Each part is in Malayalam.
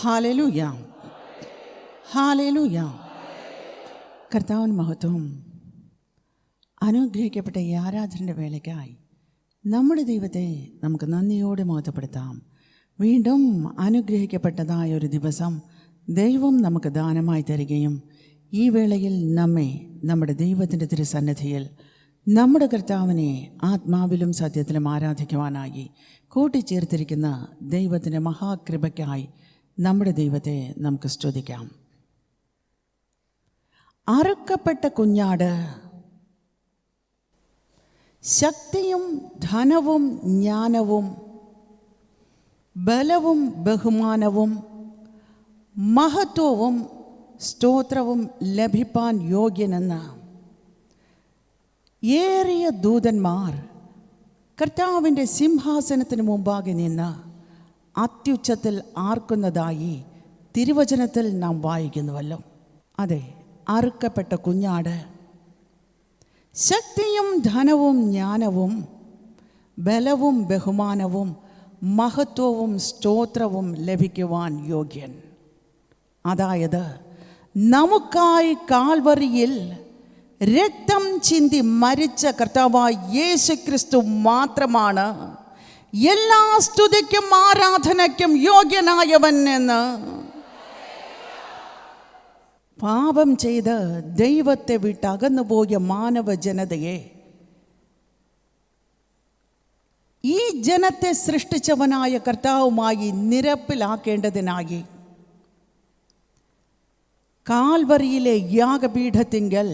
Hallelujah, hallelujah. കർത്താവിന് മഹത്വം. അനുഗ്രഹിക്കപ്പെട്ട ഈ ആരാധനയുടെ വേളയ്ക്കായി നമ്മുടെ ദൈവത്തെ നമുക്ക് നന്ദിയോടെ മഹത്വപ്പെടുത്താം. വീണ്ടും അനുഗ്രഹിക്കപ്പെട്ടതായ ഒരു ദിവസം ദൈവം നമുക്ക് ദാനമായി തരികയും ഈ വേളയിൽ നമ്മെ നമ്മുടെ ദൈവത്തിൻ്റെ തിരുസന്നിധിയിൽ നമ്മുടെ കർത്താവിനെ ആത്മാവിലും സത്യത്തിലും ആരാധിക്കുവാനായി കൂട്ടിച്ചേർത്തിരിക്കുന്ന ദൈവത്തിൻ്റെ മഹാകൃപയ്ക്കായി നമ്മുടെ ദൈവത്തെ നമുക്ക് സ്തുതിക്കാം. അറുക്കപ്പെട്ട കുഞ്ഞാട് ശക്തിയും ധനവും ജ്ഞാനവും ബലവും ബഹുമാനവും മഹത്വവും സ്തോത്രവും ലഭിപ്പാൻ യോഗ്യനെന്ന് ഏറിയ ദൂതന്മാർ കർത്താവിൻ്റെ സിംഹാസനത്തിന് മുമ്പാകെ നിന്ന് അത്യുച്ചത്തിൽ ആർക്കുന്നതായി തിരുവചനത്തിൽ നാം വായിക്കുന്നുവല്ലോ. അതെ, അറുക്കപ്പെട്ട കുഞ്ഞാട് ശക്തിയും ധനവും ജ്ഞാനവും ബലവും ബഹുമാനവും മഹത്വവും സ്തോത്രവും ലഭിക്കുവാൻ യോഗ്യൻ. അതായത് നമുക്കായി കാൽവറിയിൽ രക്തം ചിന്തി മരിച്ച കർത്താവായ യേശുക്രിസ്തു മാത്രമാണ് എല്ലാ സ്തുതിക്കും ആരാധനയ്ക്കും യോഗ്യനായവൻ എന്ന് പാപം ചെയ്ത് ദൈവത്തെ വിട്ടകന്നുപോയ മാനവ ജനതയെ ഈ ജനത്തെ സൃഷ്ടിച്ചവനായ കർത്താവുമായി നിരപ്പിലാക്കേണ്ടതിനായി കാൽവറിയിലെ യാഗപീഠത്തിങ്കൽ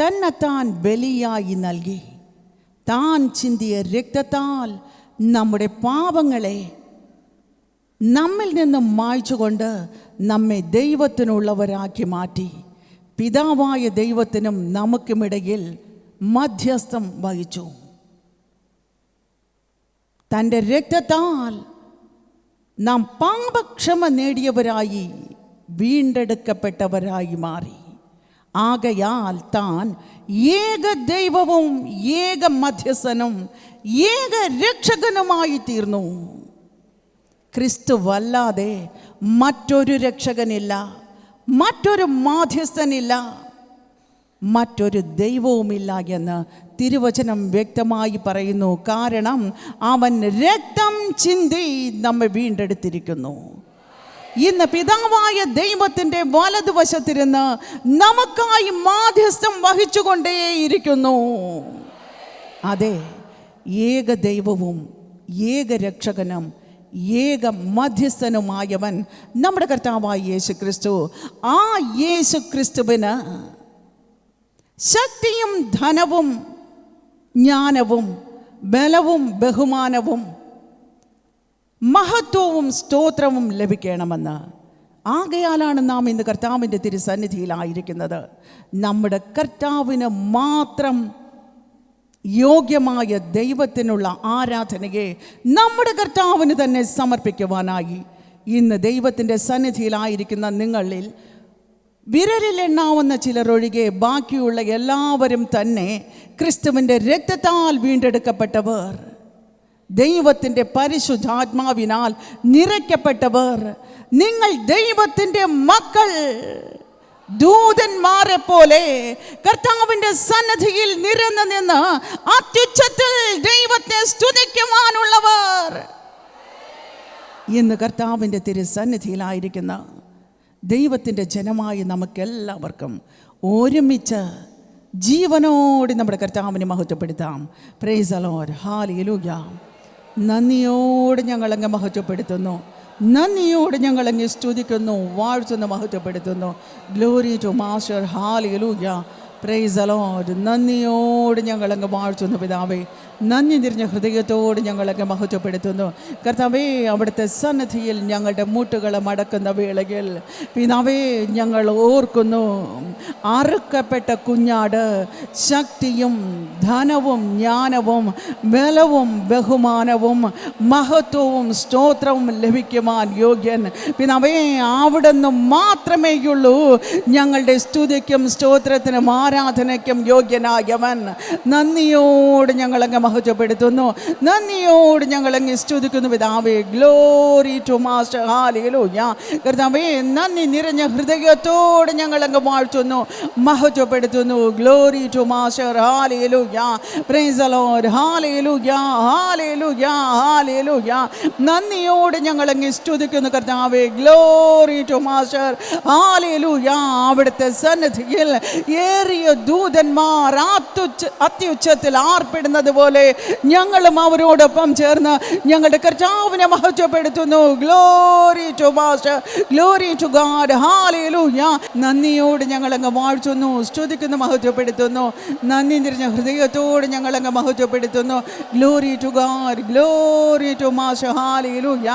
തന്നെത്താൻ ബലിയായി നൽകി താൻ ചിന്തിയ രക്തത്താൽ നമ്മുടെ പാപങ്ങളെ നമ്മിൽ നിന്നും മായ്ച്ചുകൊണ്ട് നമ്മെ ദൈവത്തിനുള്ളവരാക്കി മാറ്റി പിതാവായ ദൈവത്തിനും നമുക്കുമിടയിൽ മധ്യസ്ഥം വഹിച്ചു. തൻ്റെ രക്തത്താൽ നാം പാപക്ഷമ നേടിയവരായി വീണ്ടെടുക്കപ്പെട്ടവരായി മാറി. ആകയാൽ താൻ ഏക ദൈവവും ഏക മധ്യസ്ഥനും ഏക രക്ഷകനുമായി തീർന്നു. ക്രിസ്തുവല്ലാതെ മറ്റൊരു രക്ഷകനില്ല, മറ്റൊരു മാധ്യസ്ഥനില്ല, മറ്റൊരു ദൈവവുമില്ല എന്ന് തിരുവചനം വ്യക്തമായി പറയുന്നു. കാരണം അവൻ രക്തം ചിന്തി നമ്മെ വീണ്ടെടുത്തിരിക്കുന്നു. ഇന്ന് പിതാവായ ദൈവത്തിൻ്റെ വലതുവശത്തിരുന്ന് നമുക്കായി മാധ്യസ്ഥം വഹിച്ചുകൊണ്ടേയിരിക്കുന്നു. അതെ, ഏക ദൈവവും ഏക രക്ഷകനും ഏക മധ്യസ്ഥനുമായവൻ നമ്മുടെ കർത്താവായ യേശുക്രിസ്തു. ആ യേശുക്രിസ്തുവിന് ശക്തിയും ധനവും ജ്ഞാനവും ബലവും ബഹുമാനവും മഹത്വവും സ്തോത്രവും ലഭിക്കണമെന്ന്. ആകയാലാണ് നാം ഇന്ന് കർത്താവിൻ്റെ തിരുസന്നിധിയിലായിരിക്കുന്നത്. നമ്മുടെ കർത്താവിന് മാത്രം യോഗ്യമായ ദൈവത്തിനുള്ള ആരാധനയെ നമ്മുടെ കർത്താവിന് തന്നെ സമർപ്പിക്കുവാനായി ഇന്ന് ദൈവത്തിൻ്റെ സന്നിധിയിലായിരിക്കുന്ന നിങ്ങളിൽ വിരലിലെണ്ണാവുന്ന ചിലരൊഴികെ ബാക്കിയുള്ള എല്ലാവരും തന്നെ ക്രിസ്തുവിൻ്റെ രക്തത്താൽ വീണ്ടെടുക്കപ്പെട്ടവർ, ദൈവത്തിൻ്റെ പരിശുദ്ധാത്മാവിനാൽ നിറയ്ക്കപ്പെട്ടവർ. നിങ്ങൾ ദൈവത്തിൻ്റെ മക്കൾ, ദൂതന്മാരെ പോലെ കർത്താവിൻ്റെ സന്നിധിയിൽ നിരന്ന് നിന്ന് അത്യുച്ചത്തിൽ ദൈവത്തെ സ്തുതിക്കുവാനുള്ളവർ. ഇന്ന് കർത്താവിൻ്റെ തിരുസന്നിധിയിലായിരിക്കുന്ന ദൈവത്തിൻ്റെ ജനമായി നമുക്കെല്ലാവർക്കും ഒരുമിച്ച് ജീവനോടെ നമ്മുടെ കർത്താവിനെ മഹത്വപ്പെടുത്താം. Praise the Lord, hallelujah. നന്ദിയോടെ ഞങ്ങളങ്ങ് മഹത്വപ്പെടുത്തുന്നു, നന്ദിയോട് ഞങ്ങളങ്ങ് സ്തുതിക്കുന്നു, വാഴ്ത്തുന്നു, മഹത്വപ്പെടുത്തുന്നു. Glory to master, hallelujah. Praise the Lord. നന്ദിയോട് ഞങ്ങളങ്ങ് വാഴ്ത്തുന്നു പിതാവേ. നന്ദി നിറഞ്ഞ ഹൃദയത്തോട് ഞങ്ങളൊക്കെ മഹത്വപ്പെടുത്തുന്നു കർത്താവേ. അവിടുത്തെ സന്നിധിയിൽ ഞങ്ങളുടെ മുട്ടുകളെ മടക്കുന്ന വേളയിൽ പിതാവേ ഞങ്ങൾ ഓർക്കുന്നു, അറുക്കപ്പെട്ട കുഞ്ഞാട് ശക്തിയും ധനവും ജ്ഞാനവും ബലവും ബഹുമാനവും മഹത്വവും സ്തോത്രവും ലഭിക്കുവാൻ യോഗ്യൻ പിതാവേ. അവിടുന്ന് മാത്രമേയുള്ളൂ ഞങ്ങളുടെ സ്തുതിക്കും സ്തോത്രത്തിനും ആരാധനയ്ക്കും യോഗ്യനായവൻ. നന്ദിയോട് ഞങ്ങളങ്ങ് മഹത്വപ്പെടുത്തുന്നു. നന്ദിയോട് ഞങ്ങൾ അങ്ങ് സ്തുതിക്കുന്നു പിതാവേ. Glory to master. ഹല്ലേലൂയ. കർത്താവേ, നന്ദി നിറഞ്ഞ ഹൃദയത്തോടെ ഞങ്ങൾ അങ്ങ് വാഴ്ത്തുന്നു, മഹത്വപ്പെടുത്തുന്നു. Glory to master. Hallelujah. Praise the Lord. Hallelujah, hallelujah, hallelujah. നന്ദിയോട് ഞങ്ങൾ അങ്ങ് സ്തുതിക്കുന്നു കർത്താവേ. Glory to master. ഹല്ലേലൂയ. അവിടുത്തെ സന്നിധിയിൽ ഏറിയ ദൂതന്മാർ അത്യുച്ചത്തിൽ ആർപ്പിടുന്നത് പോലെ ഞങ്ങളും അവരോടൊപ്പം ചേർന്ന് ഞങ്ങളുടെ കർത്താവിനെ മഹത്വപ്പെടുത്തുന്നു. Glory to master. Glory to God. Hallelujah. നന്ദിയോട് ഞങ്ങൾ അങ്ങ് വാഴ്ത്തുന്നു, സ്തുതിക്കുന്നു, മഹത്വപ്പെടുത്തുന്നു. നന്ദി നിറഞ്ഞ ഹൃദയത്തോട് ഞങ്ങൾ അങ്ങ് മഹത്വപ്പെടുത്തുന്നു. Glory to God. Glory to master. Hallelujah.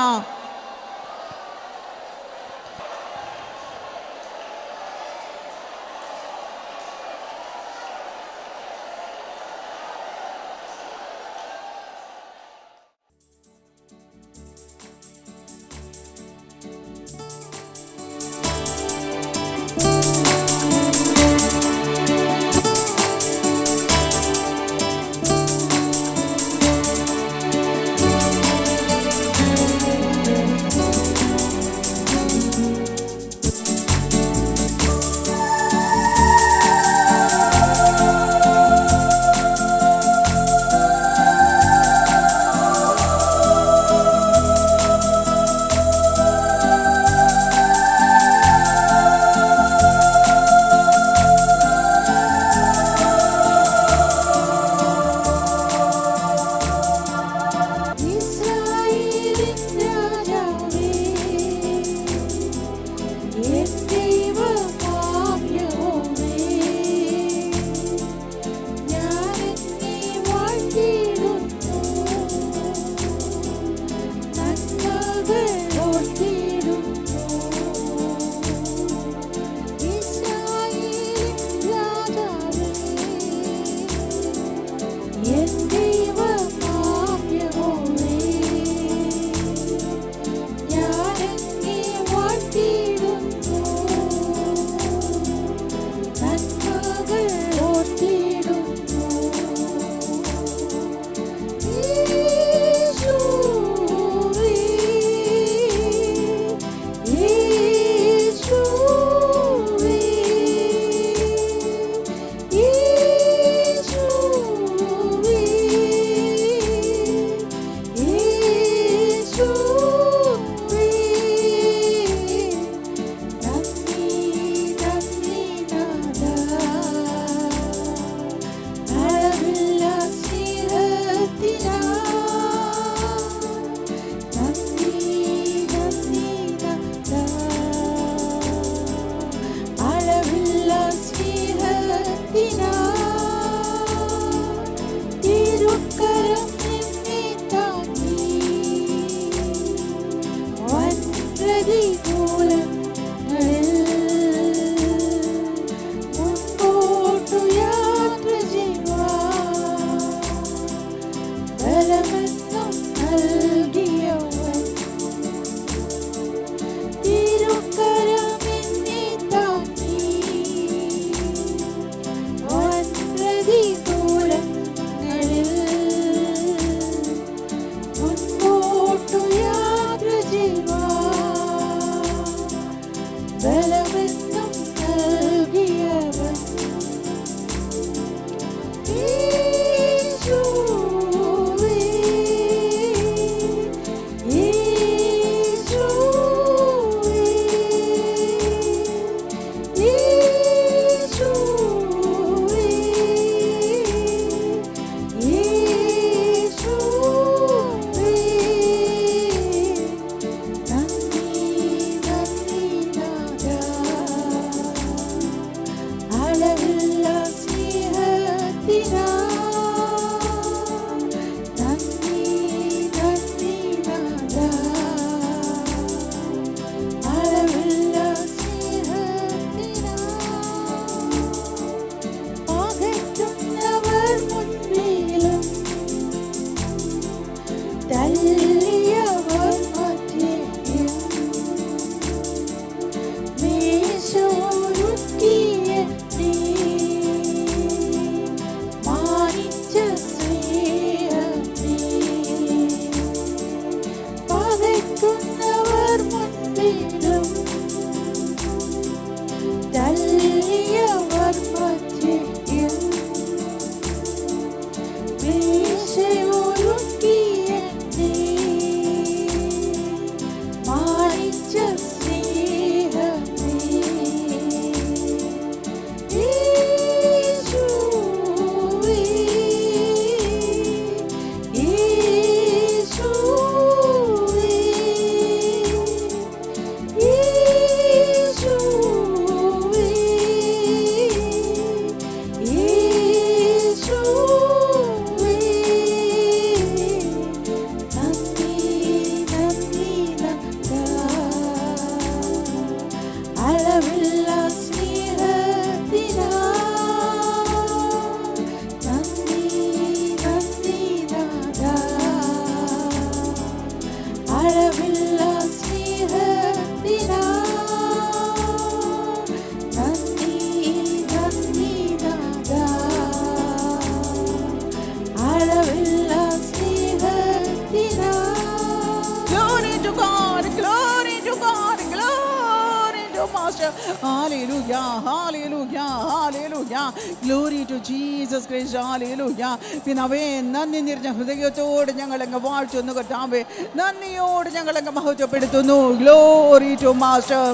Hallelujah, hallelujah, hallelujah. Glory to Jesus Christ. Hallelujah. പിതാവേ, നന്ദി നിറഞ്ഞ ഹൃദയത്തോട് ഞങ്ങൾ അങ്ങ് വാഴ്ത്തുന്നു കർത്താവേ. നന്ദിയോട് ഞങ്ങൾ അങ്ങ് മഹത്വപ്പെടുത്തുന്നു. Glory to Master.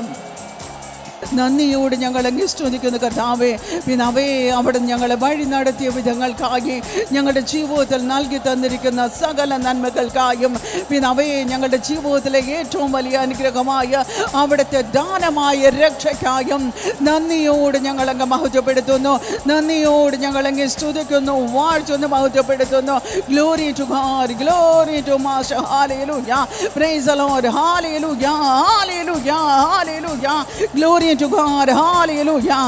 നന്ദിയോട് ഞങ്ങൾ അങ്ങ് സ്തുതിക്കുന്നു കർത്താവേ. പിതാവേ, അവിടെ ഞങ്ങളെ വഴി നടത്തിയ വിധങ്ങൾക്കായി, ഞങ്ങളുടെ ജീവിതത്തിൽ നൽകി തന്നിരിക്കുന്ന സകല നന്മകൾക്കായും, പിതാവേ, ഞങ്ങളുടെ ജീവിതത്തിലെ ഏറ്റവും വലിയ അനുഗ്രഹമായ അവിടുത്തെ ദാനമായ രക്ഷയ്ക്കായും നന്ദിയോട് ഞങ്ങൾ അങ്ങ് മഹത്വപ്പെടുത്തുന്നു. നന്ദിയോട് ഞങ്ങൾ അങ്ങ് സ്തുതിക്കുന്നു, വാഴ്ത്തുന്നു, മഹത്വപ്പെടുത്തുന്നു. Glory to God, glory to Master. Hallelujah. Praise the Lord. Hallelujah, hallelujah, hallelujah. Glory to God. Hallelujah.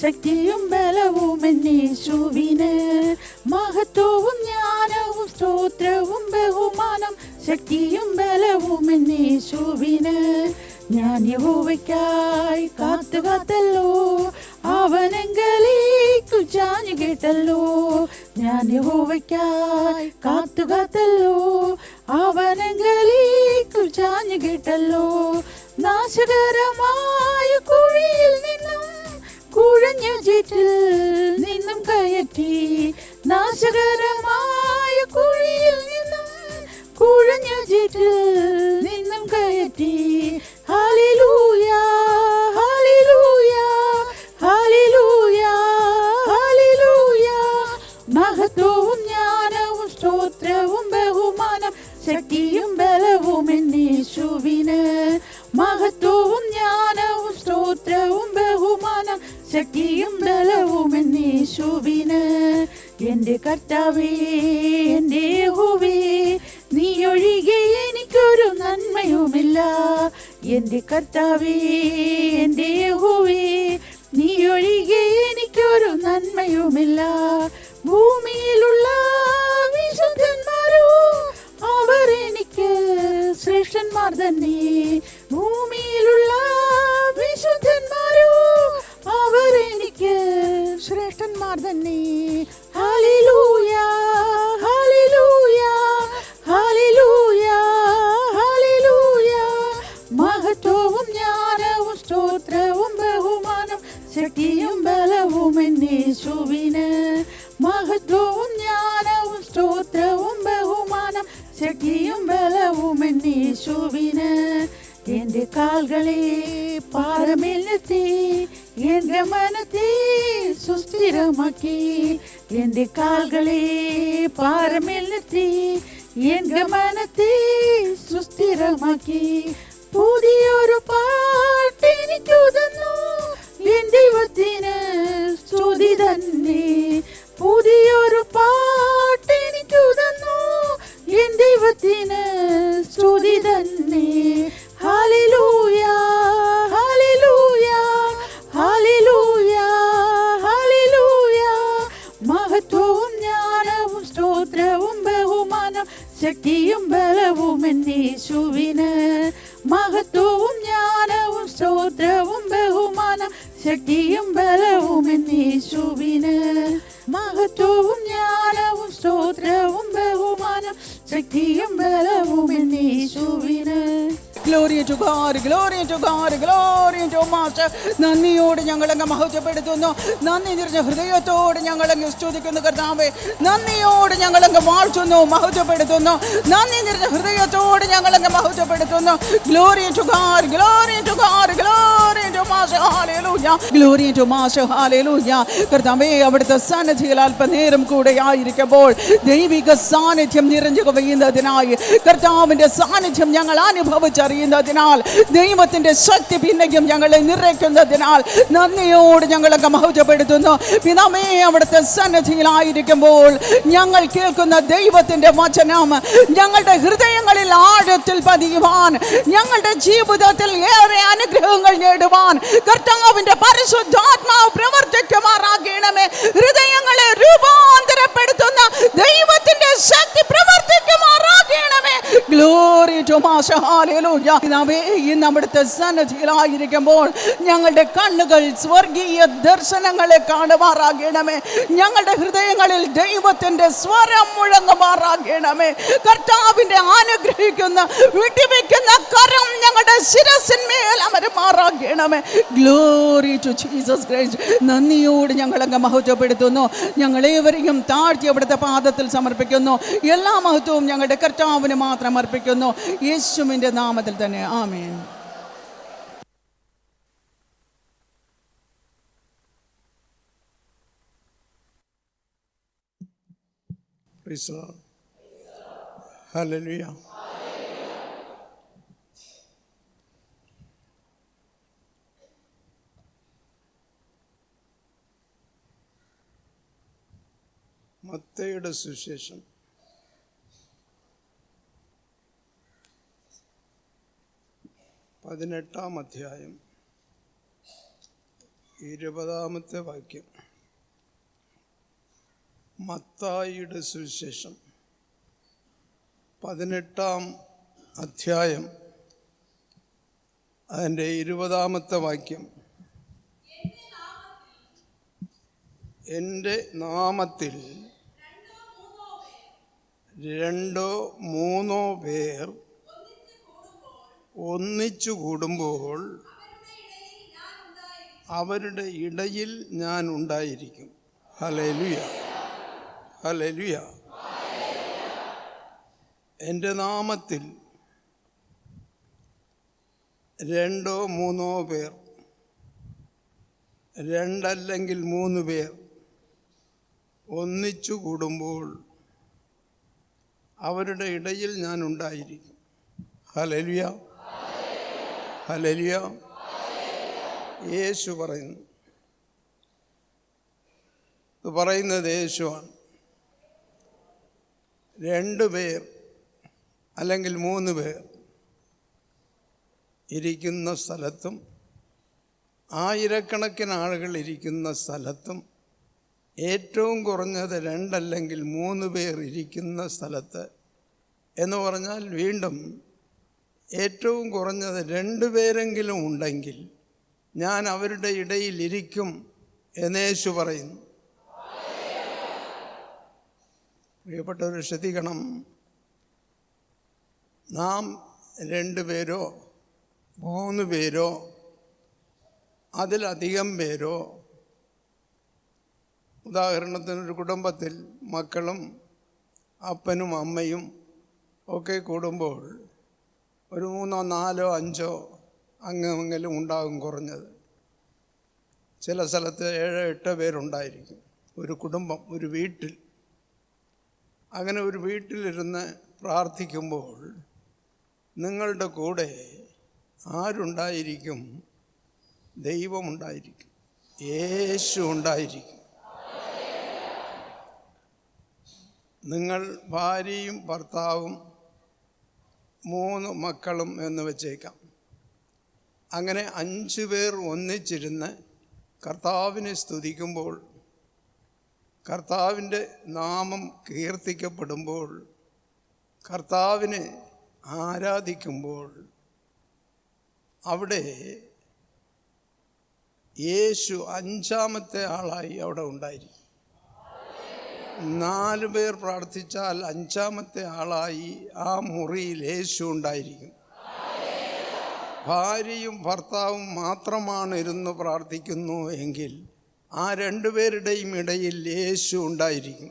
ശക്തിയും ബലവും എന്നേശുവിന്, മഹത്വവും ജ്ഞാനവും സ്തോത്രവും ബഹുമാനം, ശക്തിയും ബലവും എന്നേശുവിന്. ഞാൻ യഹോവയ്ക്കായി കാത്തുകാത്തല്ലോ, അവനെങ്കലേക്കു ചാഞ്ഞു കേട്ടല്ലോ. ഞാൻ യഹോവയ്ക്കായി കാത്തുകാത്തല്ലോ, അവനെങ്കലേക്കു ചാഞ്ഞു കേട്ടല്ലോ. നാശകരമായ കുഴിയിൽ നിന്നും കുഴഞ്ഞ ചേറ്റിൽ നിന്നും കയറ്റി, നാശകരമായ കുഴിയിൽ നിന്നും കുഴഞ്ഞ ചേറ്റിൽ നിന്നും കയറ്റി. Hallelujah, hallelujah, hallelujah, hallelujah. മഹത്വവും ജ്ഞാനവും സ്തോത്രവും ബഹുമാനം, ശക്തിയും ബലവും എന്നേശുവിന്. മഹത്വവും ജ്ഞാനവും സ്തോത്രവും ബഹുമാനം, ശക്തിയും ബലവും എന്നേശുവിന്. എന്റെ കർത്താവേ, എന്റെ യഹോവേ, നീ ഒഴികെ എനിക്കൊരു നന്മയുമില്ല. എന്റെ കർത്താവേ, എന്റെ യഹോവേ, നീ ഒഴികെ എനിക്കൊരു നന്മയുമില്ല. ഭൂമിയിലുള്ള വിശുദ്ധന്മാരോ അവർ എനിക്ക് ശ്രേഷ്ഠന്മാർ തന്നെ. ഭൂമിയിലുള്ള വിശുദ്ധന്മാരോ അവർ എനിക്ക് ശ്രേഷ്ഠന്മാർ തന്നെ. Hallelujah, hallelujah, hallelujah, hallelujah. മഹത്വവും ജ്ഞാനവും സ്തോത്രവും ബഹുമാനം, ശക്തിയും ബലവും എന്നേശുവിന്. മഹത്വവും ജ്ഞാനവും സ്തോത്രവും ബഹുമാനം, ശക്തിയും ബലവും എന്നേശുവിന്. എന്റെ കാൽകളെ പാറമേൽ നിർത്തി, എന്റെ മനത്തെ സുസ്ഥിരമാക്കി. എന്റെ കാൽകളെ പാറമേൽ നിർത്തി, എന്റെ മനത്തെ സുസ്ഥിരമാക്കി. പുതിയൊരു പാട്ട് എനിക്കു തന്നു, എൻ ദൈവത്തിന് സ്തുതി തന്നെ. പുതിയൊരു പാട്ട് എനിക്കു തന്നു, എൻ ദൈവത്തിന് സ്തുതി തന്നെ. Hallelujah, hallelujah, hallelujah, hallelujah. മഹത്വവും ജ്ഞാനവും സ്തോത്രവും ബഹുമാനം, ശക്തിയും ബലവും എന്നേശുവിന്. മഹത്വവും ജ്ഞാനവും സ്തോത്രവും ബഹുമാനം, ശക്തിയും ബലവും എന്നേശുവിന്. മഹത്വവും ജ്ഞാനവും സ്തോത്രവും ബഹുമാനം, ശക്തിയും ബലവും എന്നേശുവിന്. Glory to God, glory to God, glory to master. നന്ദിയോട് ഞങ്ങളങ്ങ് മഹത്വപ്പെടുത്തുന്നു. നന്ദി നിറഞ്ഞ ഹൃദയത്തോട് ഞങ്ങളങ്ങ് സ്തുതിക്കുന്നു കർത്താവേ. നന്ദിയോട് ഞങ്ങളങ്ങ് വാഴ്ത്തുന്നു, മഹത്വപ്പെടുത്തുന്നു. നന്ദി നിറഞ്ഞ ഹൃദയത്തോട് ഞങ്ങളങ്ങ് മഹത്വപ്പെടുത്തുന്നു. Glory to God, glory to God, glory to master. Hallelujah, glory to master. Hallelujah. കർത്താവേ, അവിടുത്തെ സന്നിധിയിൽ അല്പനേരം കൂടെ ആയിരിക്കുമ്പോൾ ദൈവിക സാന്നിധ്യം നിറഞ്ഞു കവിയുന്നതിനായി, കർത്താവിൻ്റെ സാന്നിധ്യം ഞങ്ങൾ അനുഭവിച്ചറിയുന്നതിനാൽ, ദൈവത്തിൻ്റെ ശക്തി പിന്നെയും ഞങ്ങളെ നിറയ്ക്കുന്നതിനാൽ നന്ദിയോട് ഞങ്ങളൊക്കെ മഹത്വപ്പെടുത്തുന്നു. പിതാവേ, അവിടുത്തെ സന്നിധിയിലായിരിക്കുമ്പോൾ ഞങ്ങൾ കേൾക്കുന്ന ദൈവത്തിൻ്റെ വചനം ഞങ്ങളുടെ ഹൃദയങ്ങളിൽ ആഴത്തിൽ പതിയുവാൻ, ഞങ്ങളുടെ ജീവിതത്തിൽ ഏറെ അനുഗ്രഹങ്ങൾ നേടുവാൻ കർത്താവിൻ്റെ പരിശുദ്ധാത്മാവ് പ്രവർത്തിക്കുമാറാകണമേ. ഹൃദയങ്ങളെ രൂപാന്തരപ്പെടുത്തുന്ന ദൈവത്തിൻ്റെ ശക്തി പ്രവർത്തിക്കുമാറാകണമേ. Glory to master. ഹല്ലേലൂയ. പിതാവേ, ഇന്ന് അവിടുത്തെ സന്നിധിയിലായിരിക്കുമ്പോൾ ഞങ്ങളുടെ കണ്ണുകൾ സ്വർഗീയ ദർശനങ്ങളെ കാണുമാറാകണമേ. ഞങ്ങളുടെ ഹൃദയങ്ങളിൽ ദൈവത്തിൻ്റെ സ്വരം മുഴങ്ങുമാറാകണമേ. കർത്താവിൻ്റെ അനുഗ്രഹിക്കുന്ന വിട്ടുവെക്കുന്ന കരം ഞങ്ങളുടെ ശിരസിന്മേൽ അമരുമാറാകണമേ. Glory to Jesus Christ. നന്ദിയോട് ഞങ്ങളങ്ങ് മഹത്വപ്പെടുത്തുന്നു. ഞങ്ങളേവരെയും താഴ്ത്തി അവിടുത്തെ പാദത്തിൽ സമർപ്പിക്കുന്നു. എല്ലാ മഹത്വവും ഞങ്ങളുടെ കർത്താവിന് മാത്രം അർപ്പിക്കുന്നു. യേശുവിൻ്റെ നാമത്തിൽ തന്നെ. ആമേൻ. Praise the Lord. Hallelujah. മത്തായിയുടെ സുവിശേഷം 18 അധ്യായം 20 വാക്യം. മത്തായിയുടെ സുവിശേഷം 18 അധ്യായം അതിൻ്റെ 20 വാക്യം. എൻ്റെ നാമത്തിൽ 2 3 പേർ ഒന്നിച്ചു കൂടുമ്പോൾ അവരുടെ ഇടയിൽ ഞാൻ ഉണ്ടായിരിക്കും. Hallelujah, hallelujah. എൻ്റെ നാമത്തിൽ 2 3 പേർ, 2 അല്ലെങ്കിൽ 3 പേർ ഒന്നിച്ചു കൂടുമ്പോൾ അവരുടെ ഇടയിൽ ഞാൻ ഉണ്ടായിരിക്കും. Hallelujah, hallelujah. യേശു പറയുന്നു, ഇത് പറയുന്നത് യേശുവാണ്. 2 പേർ അല്ലെങ്കിൽ 3 പേർ ഇരിക്കുന്ന സ്ഥലത്തും ആയിരക്കണക്കിന് ആളുകൾ ഇരിക്കുന്ന സ്ഥലത്തും ഏറ്റവും കുറഞ്ഞത് 2 അല്ലെങ്കിൽ 3 പേർ ഇരിക്കുന്ന സ്ഥലത്ത് എന്ന് പറഞ്ഞാൽ വീണ്ടും ഏറ്റവും കുറഞ്ഞത് 2 പേരെങ്കിലും ഉണ്ടെങ്കിൽ ഞാൻ അവരുടെ ഇടയിൽ ഇരിക്കും എന്ന് യേശു പറയുന്നു. പ്രിയപ്പെട്ടവർ, ശ്രദ്ധിക്കണം. നാം 2 പേരോ 3 പേരോ അതിലധികം പേരോ, ഉദാഹരണത്തിനൊരു കുടുംബത്തിൽ മക്കളും അപ്പനും അമ്മയും ഒക്കെ കൂടുമ്പോൾ ഒരു 3 4 5 അംഗമെങ്കിലും ഉണ്ടാകും കുറഞ്ഞത്. ചില സ്ഥലത്ത് 7 8 പേരുണ്ടായിരിക്കും ഒരു കുടുംബം, ഒരു വീട്ടിൽ. അങ്ങനെ ഒരു വീട്ടിലിരുന്ന് പ്രാർത്ഥിക്കുമ്പോൾ നിങ്ങളുടെ കൂടെ ആരുണ്ടായിരിക്കും? ദൈവമുണ്ടായിരിക്കും, യേശു ഉണ്ടായിരിക്കും. നിങ്ങൾ ഭാര്യയും ഭർത്താവും 3 മക്കളും എന്ന് വെച്ചേക്കാം. അങ്ങനെ 5 പേർ ഒന്നിച്ചിരുന്ന് കർത്താവിനെ സ്തുതിക്കുമ്പോൾ, കർത്താവിൻ്റെ നാമം കീർത്തിക്കപ്പെടുമ്പോൾ, കർത്താവിനെ ആരാധിക്കുമ്പോൾ അവിടെ യേശു 5ാമത്തെ ആളായി അവിടെ ഉണ്ടായിരിക്കും. 4 പേർ പ്രാർത്ഥിച്ചാൽ 5ാമത്തെ ആളായി ആ മുറിയിൽ യേശു ഉണ്ടായിരിക്കും. ഭാര്യയും ഭർത്താവും മാത്രമാണ് ഇരുന്ന് പ്രാർത്ഥിക്കുന്നു എങ്കിൽ ആ രണ്ടുപേരുടെയും ഇടയിൽ യേശു ഉണ്ടായിരിക്കും.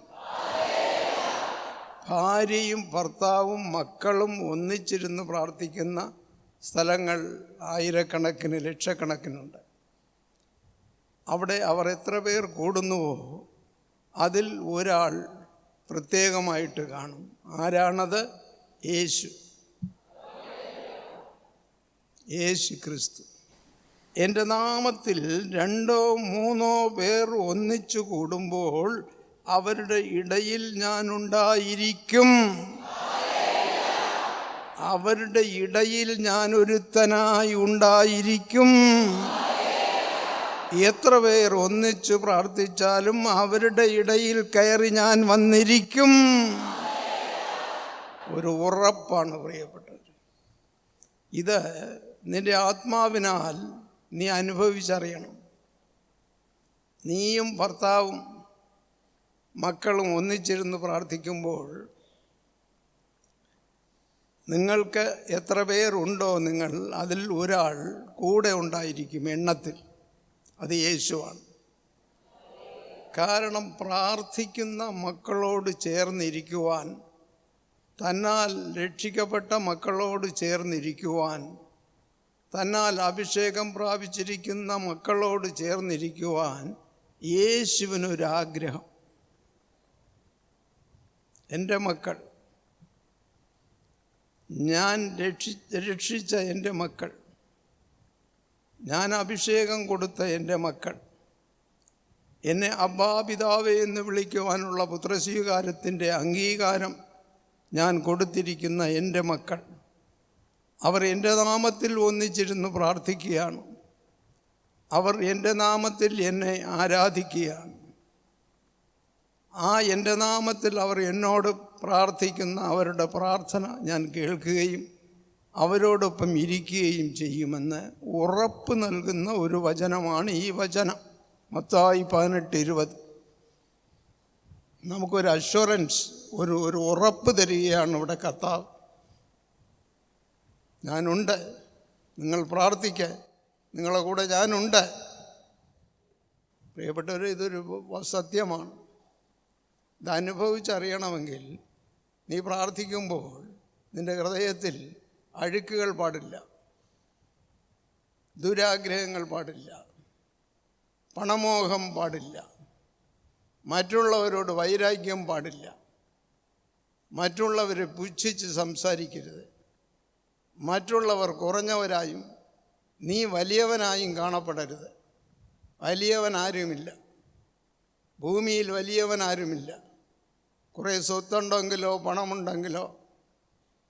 ഭാര്യയും ഭർത്താവും മക്കളും ഒന്നിച്ചിരുന്ന് പ്രാർത്ഥിക്കുന്ന സ്ഥലങ്ങൾ ആയിരക്കണക്കിന് ലക്ഷക്കണക്കിനുണ്ട്. അവിടെ അവർ എത്ര പേർ കൂടുന്നുവോ അതിൽ ഒരാൾ പ്രത്യേകമായിട്ട് കാണും. ആരാണത്? യേശു, യേശു ക്രിസ്തു. എൻ്റെ നാമത്തിൽ 2 or 3 പേർ ഒന്നിച്ചു കൂടുമ്പോൾ അവരുടെ ഇടയിൽ ഞാൻ ഉണ്ടായിരിക്കും. അവരുടെ ഇടയിൽ ഞാൻ ഒരുത്തനായി ഉണ്ടായിരിക്കും. എത്ര പേർ ഒന്നിച്ചു പ്രാർത്ഥിച്ചാലും അവരുടെ ഇടയിൽ കയറി ഞാൻ വന്നിരിക്കും. ഒരു ഉറപ്പാണ് പ്രിയപ്പെട്ടവർ. ഇത് നിന്റെ ആത്മാവിനാൽ നീ അനുഭവിച്ചറിയണം. നീയും ഭർത്താവും മക്കളും ഒന്നിച്ചിരുന്ന് പ്രാർത്ഥിക്കുമ്പോൾ നിങ്ങൾക്ക് എത്ര പേരുണ്ടോ നിങ്ങൾ അതിൽ ഒരാൾ കൂടെ ഉണ്ടായിരിക്കും എണ്ണത്തിൽ. അത് യേശുവാണ്. കാരണം പ്രാർത്ഥിക്കുന്ന മക്കളോട് ചേർന്നിരിക്കുവാൻ, തന്നാൽ രക്ഷിക്കപ്പെട്ട മക്കളോട് ചേർന്നിരിക്കുവാൻ, തന്നാൽ അഭിഷേകം പ്രാപിച്ചിരിക്കുന്ന മക്കളോട് ചേർന്നിരിക്കുവാൻ യേശുവിനൊരാഗ്രഹം. എൻ്റെ മക്കൾ, ഞാൻ രക്ഷിച്ച എൻ്റെ മക്കൾ, ഞാൻ അഭിഷേകം കൊടുത്ത എൻ്റെ മക്കൾ, എന്നെ അബ്ബാ പിതാവേ എന്ന് വിളിക്കുവാനുള്ള പുത്രസ്വീകാരത്തിൻ്റെ അംഗീകാരം ഞാൻ കൊടുത്തിരിക്കുന്ന എൻ്റെ മക്കൾ, അവർ എൻ്റെ നാമത്തിൽ ഒന്നിച്ചിരുന്ന് പ്രാർത്ഥിക്കുകയാണ്. അവർ എൻ്റെ നാമത്തിൽ എന്നെ ആരാധിക്കുകയാണ്. എൻ്റെ നാമത്തിൽ അവർ എന്നോട് പ്രാർത്ഥിക്കുന്ന അവരുടെ പ്രാർത്ഥന ഞാൻ കേൾക്കുകയും അവരോടൊപ്പം ഇരിക്കുകയും ചെയ്യുമെന്ന് ഉറപ്പ് നൽകുന്ന ഒരു വചനമാണ് ഈ വചനം. മത്തായി 18:20 നമുക്കൊരു അഷ്വറൻസ്, ഒരു ഉറപ്പ് തരികയാണ് ഇവിടെ കർത്താവ്. ഞാനുണ്ട്, നിങ്ങൾ പ്രാർത്ഥിക്കുക, നിങ്ങളെ കൂടെ ഞാനുണ്ട്. പ്രിയപ്പെട്ടവർ, ഇതൊരു സത്യമാണ്. ഇത് അനുഭവിച്ചറിയണമെങ്കിൽ നീ പ്രാർത്ഥിക്കുമ്പോൾ നിൻ്റെ ഹൃദയത്തിൽ അഴുക്കുകൾ പാടില്ല, ദുരാഗ്രഹങ്ങൾ പാടില്ല, പണമോഹം പാടില്ല, മറ്റുള്ളവരോട് വൈരാഗ്യം പാടില്ല, മറ്റുള്ളവരെ പുച്ഛിച്ച് സംസാരിക്കരുത്, മറ്റുള്ളവർ കുറഞ്ഞവരായും നീ വലിയവനായും കാണപ്പെടരുത്. വലിയവനാരുമില്ല, ഭൂമിയിൽ വലിയവനാരുമില്ല. കുറേ സ്വത്തുണ്ടെങ്കിലോ പണമുണ്ടെങ്കിലോ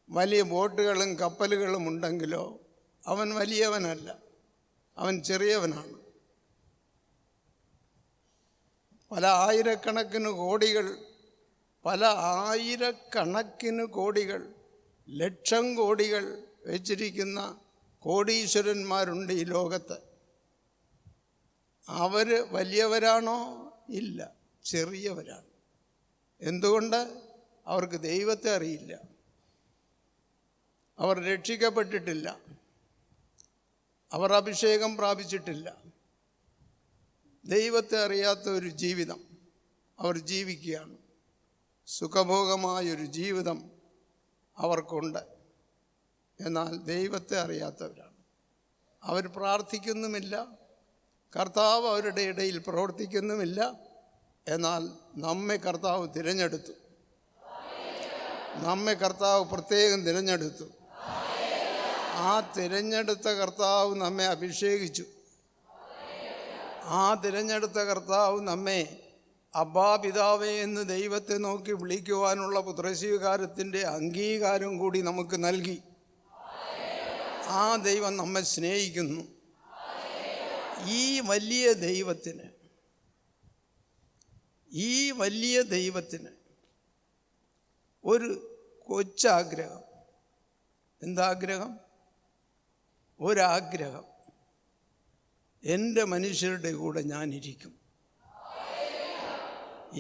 വലിയ ബോട്ടുകളും കപ്പലുകളും ഉണ്ടെങ്കിലോ അവൻ വലിയവനല്ല, അവൻ ചെറിയവനാണ്. പല ആയിരക്കണക്കിന് കോടികൾ, ലക്ഷം കോടികൾ വെച്ചിരിക്കുന്ന കോടീശ്വരന്മാരുണ്ട് ഈ ലോകത്ത്. അവർ വലിയവരാണോ? ഇല്ല, ചെറിയവരാണ്. എന്തുകൊണ്ട്? അവർക്ക് ദൈവത്തെ അറിയില്ല, അവർ രക്ഷിക്കപ്പെട്ടിട്ടില്ല, അവർ അഭിഷേകം പ്രാപിച്ചിട്ടില്ല. ദൈവത്തെ അറിയാത്ത ഒരു ജീവിതം അവർ ജീവിക്കുകയാണ്. സുഖഭോഗമായൊരു ജീവിതം അവർക്കുണ്ട്. എന്നാൽ ദൈവത്തെ അറിയാത്തവരാണ്. അവർ പ്രാർത്ഥിക്കുന്നുമില്ല, കർത്താവ് അവരുടെ ഇടയിൽ പ്രവർത്തിക്കുന്നുമില്ല. എന്നാൽ നമ്മെ കർത്താവ് തിരഞ്ഞെടുത്തു, നമ്മെ കർത്താവ് പ്രത്യേകം തിരഞ്ഞെടുത്തു. ആ തിരഞ്ഞെടുത്ത കർത്താവ് നമ്മെ അഭിഷേകിച്ചു. ആ തിരഞ്ഞെടുത്ത കർത്താവ് നമ്മെ അബ്ബാ പിതാവേ എന്ന് ദൈവത്തെ നോക്കി വിളിക്കുവാനുള്ള പുത്രസ്വീകാരത്തിൻ്റെ അംഗീകാരം കൂടി നമുക്ക് നൽകി. ആ ദൈവം നമ്മെ സ്നേഹിക്കുന്നു. ഈ വലിയ ദൈവത്തിന് ഒരു കൊച്ചാഗ്രഹം. എന്താഗ്രഹം? ഒരാഗ്രഹം, എൻ്റെ മനുഷ്യരുടെ കൂടെ ഞാനിരിക്കും.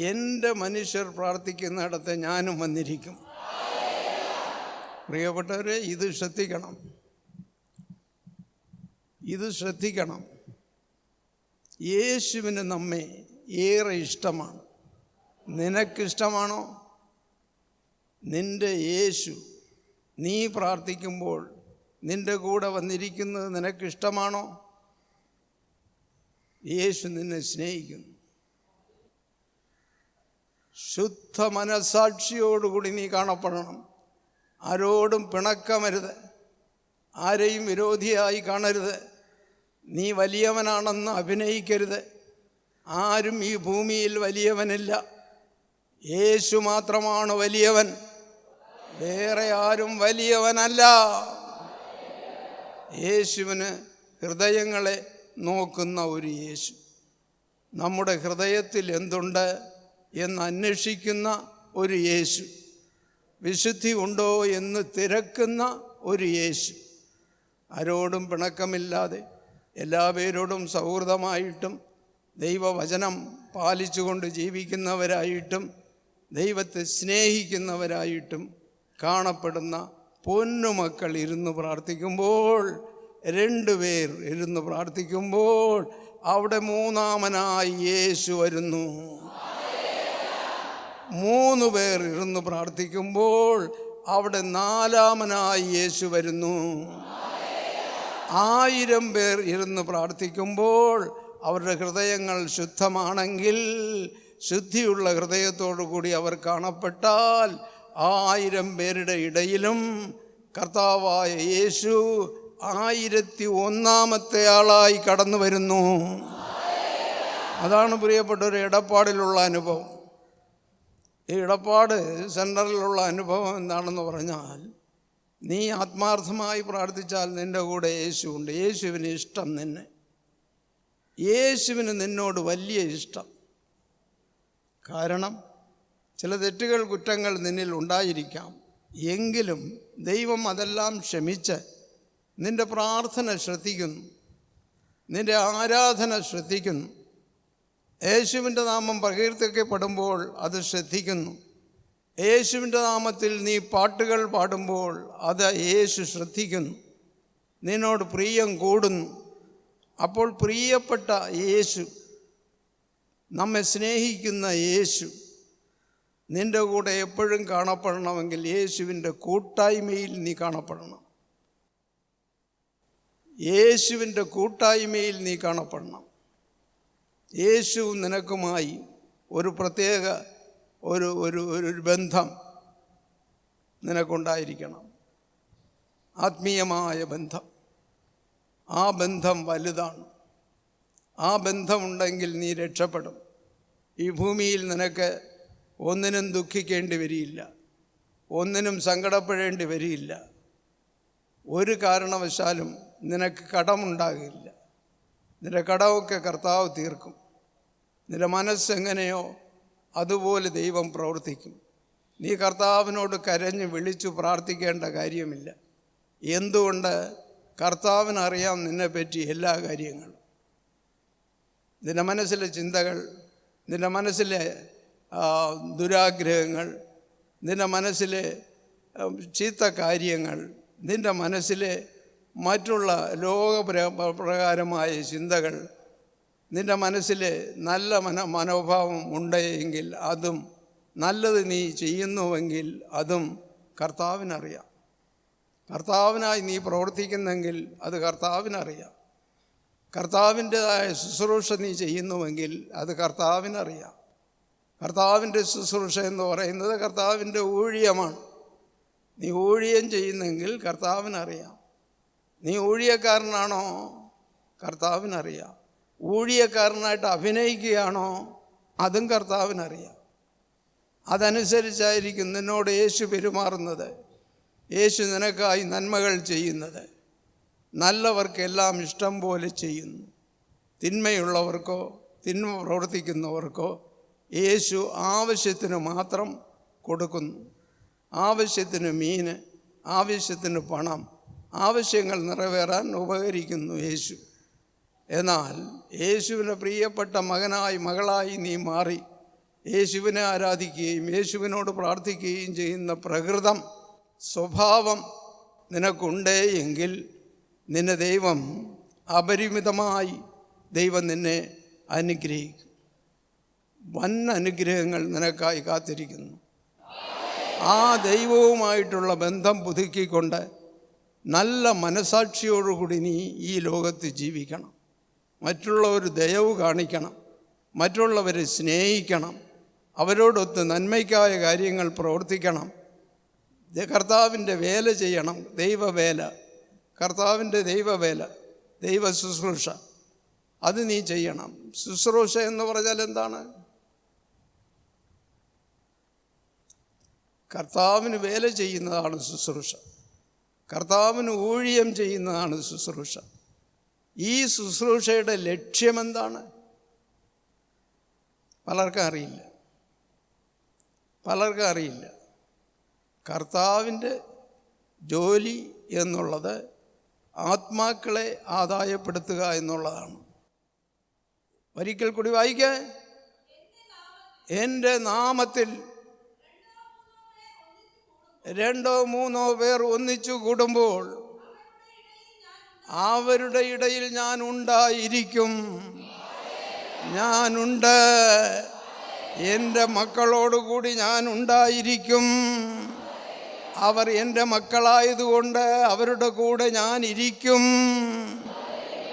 എൻ്റെ മനുഷ്യർ പ്രാർത്ഥിക്കുന്നിടത്ത് ഞാനും വന്നിരിക്കും. പ്രിയപ്പെട്ടവരെ, ഇത് ശ്രദ്ധിക്കണം. ഇത് ശ്രദ്ധിക്കണം. യേശുവിന് നമ്മെ ഏറെ ഇഷ്ടമാണ്. നിനക്കിഷ്ടമാണോ? നിൻ്റെ യേശു നീ പ്രാർത്ഥിക്കുമ്പോൾ നിൻ്റെ കൂടെ വന്നിരിക്കുന്നത് നിനക്കിഷ്ടമാണോ? യേശു നിന്നെ സ്നേഹിക്കുന്നു. ശുദ്ധ മനസാക്ഷിയോടുകൂടി നീ കാണപ്പെടണം. ആരോടും പിണക്കമരുത്, ആരെയും വിരോധിയായി കാണരുത്, നീ വലിയവനാണെന്ന് അഭിനയിക്കരുത്. ആരും ഈ ഭൂമിയിൽ വലിയവനില്ല, യേശു മാത്രമാണ് വലിയവൻ, വേറെ ആരും വലിയവനല്ല. യേശുവിന് ഹൃദയങ്ങളെ നോക്കുന്ന ഒരു യേശു, നമ്മുടെ ഹൃദയത്തിൽ എന്തുണ്ട് എന്ന് അന്വേഷിക്കുന്ന ഒരു യേശു, വിശുദ്ധി ഉണ്ടോ എന്ന് തിരക്കുന്ന ഒരു യേശു, ആരോടും പിണക്കമില്ലാതെ എല്ലാവരോടും സൗഹൃദമായിട്ടും ദൈവവചനം പാലിച്ചുകൊണ്ട് ജീവിക്കുന്നവരായിട്ടും ദൈവത്തെ സ്നേഹിക്കുന്നവരായിട്ടും കാണപ്പെടുന്ന പൊന്നുമക്കൾ ഇരുന്ന് പ്രാർത്ഥിക്കുമ്പോൾ, 2 പേർ ഇരുന്ന് പ്രാർത്ഥിക്കുമ്പോൾ അവിടെ മൂന്നാമനായി യേശു വരുന്നു. 3 പേർ ഇരുന്ന് പ്രാർത്ഥിക്കുമ്പോൾ അവിടെ 4-മനായി യേശു വരുന്നു. 1000 പേർ ഇരുന്ന് പ്രാർത്ഥിക്കുമ്പോൾ അവരുടെ ഹൃദയങ്ങൾ ശുദ്ധമാണെങ്കിൽ, ശുദ്ധിയുള്ള ഹൃദയത്തോടു കൂടി അവർ കാണപ്പെട്ടാൽ 1000 പേരുടെ ഇടയിലും കർത്താവായ യേശു 1001-ാമത്തെ ആളായി കടന്നു വരുന്നു. അതാണ് പ്രിയപ്പെട്ട ഒരു ഇടപാടിലുള്ള അനുഭവം. ഈ ഇടപാട് സെൻറ്ററിലുള്ള അനുഭവം എന്താണെന്ന് പറഞ്ഞാൽ, നീ ആത്മാർത്ഥമായി പ്രാർത്ഥിച്ചാൽ നിൻ്റെ കൂടെ യേശു ഉണ്ട്. യേശുവിന് ഇഷ്ടം നിന്നെ, യേശുവിന് നിന്നോട് വലിയ ഇഷ്ടം. കാരണം ചില തെറ്റുകൾ, കുറ്റങ്ങൾ നിന്നിൽ ഉണ്ടായിരിക്കാം. എങ്കിലും ദൈവം അതെല്ലാം ക്ഷമിച്ച് നിൻ്റെ പ്രാർത്ഥന ശ്രദ്ധിക്കുന്നു, നിൻ്റെ ആരാധന ശ്രദ്ധിക്കുന്നു. യേശുവിൻ്റെ നാമം പ്രകീർത്തിക്കപ്പെടുമ്പോൾ അത് ശ്രദ്ധിക്കുന്നു. യേശുവിൻ്റെ നാമത്തിൽ നീ പാട്ടുകൾ പാടുമ്പോൾ അത് യേശു ശ്രദ്ധിക്കുന്നു. നിന്നോട് പ്രിയം കൂടുന്നു. അപ്പോൾ പ്രിയപ്പെട്ട യേശു, നമ്മെ സ്നേഹിക്കുന്ന യേശു നിൻ്റെ കൂടെ എപ്പോഴും കാണപ്പെടണമെങ്കിൽ യേശുവിൻ്റെ കൂട്ടായ്മയിൽ നീ കാണപ്പെടണം. യേശുവിൻ്റെ കൂട്ടായ്മയിൽ നീ കാണപ്പെടണം. യേശു നിനക്കുമായി ഒരു പ്രത്യേക ഒരു ബന്ധം നിനക്കുണ്ടായിരിക്കണം, ആത്മീയമായ ബന്ധം. ആ ബന്ധം വലുതാണ്. ആ ബന്ധമുണ്ടെങ്കിൽ നീ രക്ഷപ്പെടും. ഈ ഭൂമിയിൽ നിനക്ക് ഒന്നിനും ദുഃഖിക്കേണ്ടി വരില്ല, ഒന്നിനും സങ്കടപ്പെടേണ്ടി വരില്ല. ഒരു കാരണവശാലും നിനക്ക് കടമുണ്ടാകില്ല. നിന്റെ കടമൊക്കെ കർത്താവ് തീർക്കും. നിന്റെ മനസ്സെങ്ങനെയോ അതുപോലെ ദൈവം പ്രവർത്തിക്കും. നീ കർത്താവിനോട് കരഞ്ഞ് വിളിച്ചു പ്രാർത്ഥിക്കേണ്ട കാര്യമില്ല. എന്തുകൊണ്ട്? കർത്താവിനറിയാം നിന്നെപ്പറ്റി എല്ലാ കാര്യങ്ങളും. നിന്റെ മനസ്സിലെ ചിന്തകൾ, നിന്റെ മനസ്സിലെ ദുരാഗ്രഹങ്ങൾ, നിന്റെ മനസ്സിലെ ചീത്ത കാര്യങ്ങൾ, നിന്റെ മനസ്സിലെ മറ്റുള്ള ലോകപ്രകാരമായ ചിന്തകൾ, നിന്റെ മനസ്സിലെ നല്ല മനോഭാവം ഉണ്ടെങ്കിൽ അതും, നല്ലത് നീ ചെയ്യുന്നുവെങ്കിൽ അതും കർത്താവിനറിയാം. കർത്താവിനായി നീ പ്രവർത്തിക്കുന്നെങ്കിൽ അത് കർത്താവിനറിയാം. കർത്താവിൻ്റെതായ ശുശ്രൂഷ നീ ചെയ്യുന്നുവെങ്കിൽ അത് കർത്താവിനറിയാം. കർത്താവിൻ്റെ ശുശ്രൂഷ എന്ന് പറയുന്നത് കർത്താവിൻ്റെ ഊഴിയമാണ്. നീ ഊഴിയം ചെയ്യുന്നെങ്കിൽ കർത്താവിനറിയാം. നീ ഊഴിയക്കാരനാണോ? കർത്താവിനറിയാം. ഊഴിയക്കാരനായിട്ട് അഭിനയിക്കുകയാണോ? അതും കർത്താവിനറിയാം. അതനുസരിച്ചായിരിക്കും നിന്നോട് യേശു പെരുമാറുന്നത്. യേശു നിനക്കായി നന്മകൾ ചെയ്യുന്നത്. നല്ലവർക്കെല്ലാം ഇഷ്ടം പോലെ ചെയ്യുന്നു. തിന്മയുള്ളവർക്കോ തിന്മ പ്രവർത്തിക്കുന്നവർക്കോ യേശു ആവശ്യത്തിന് മാത്രം കൊടുക്കുന്നു. ആവശ്യത്തിന് മീന്, ആവശ്യത്തിന് പണം, ആവശ്യങ്ങൾ നിറവേറാൻ ഉപകരിക്കുന്നു യേശു. എന്നാൽ യേശുവിന് പ്രിയപ്പെട്ട മകനായി മകളായി നീ മാറി യേശുവിനെ ആരാധിക്കുകയും യേശുവിനോട് പ്രാർത്ഥിക്കുകയും ചെയ്യുന്ന പ്രകൃതം, സ്വഭാവം നിനക്കുണ്ടേ എങ്കിൽ നിന്നെ ദൈവം അപരിമിതമായി ദൈവം നിന്നെ അനുഗ്രഹിക്കും. വൻ അനുഗ്രഹങ്ങൾ നിനക്കായി കാത്തിരിക്കുന്നു. ആ ദൈവവുമായിട്ടുള്ള ബന്ധം പുതുക്കിക്കൊണ്ട് നല്ല മനസാക്ഷിയോടുകൂടി നീ ഈ ലോകത്ത് ജീവിക്കണം. മറ്റുള്ളവർ ദയവ് കാണിക്കണം, മറ്റുള്ളവരെ സ്നേഹിക്കണം, അവരോടൊത്ത് നന്മയ്ക്കായ കാര്യങ്ങൾ പ്രവർത്തിക്കണം, കർത്താവിൻ്റെ വേല ചെയ്യണം. ദൈവവേല, കർത്താവിൻ്റെ ദൈവവേല, ദൈവ ശുശ്രൂഷ, അത് നീ ചെയ്യണം. ശുശ്രൂഷ എന്ന് പറഞ്ഞാൽ എന്താണ്? കർത്താവിന് വേല ചെയ്യുന്നതാണ് ശുശ്രൂഷ. കർത്താവിന് ഊഴിയം ചെയ്യുന്നതാണ് ശുശ്രൂഷ. ഈ ശുശ്രൂഷയുടെ ലക്ഷ്യമെന്താണ്? പലർക്കും അറിയില്ല. കർത്താവിൻ്റെ ജോലി എന്നുള്ളത് ആത്മാക്കളെ ആദായപ്പെടുത്തുക എന്നുള്ളതാണ്. ഒരിക്കൽ കൂടി വായിക്കേ. എൻ്റെ നാമത്തിൽ 2-3 പേർ ഒന്നിച്ചു കൂടുമ്പോൾ അവരുടെ ഇടയിൽ ഞാൻ ഉണ്ടായിരിക്കും. ഞാനുണ്ട്. എൻ്റെ മക്കളോടുകൂടി ഞാൻ ഉണ്ടായിരിക്കും. അവർ എൻ്റെ മക്കളായതുകൊണ്ട് അവരുടെ കൂടെ ഞാൻ ഇരിക്കും.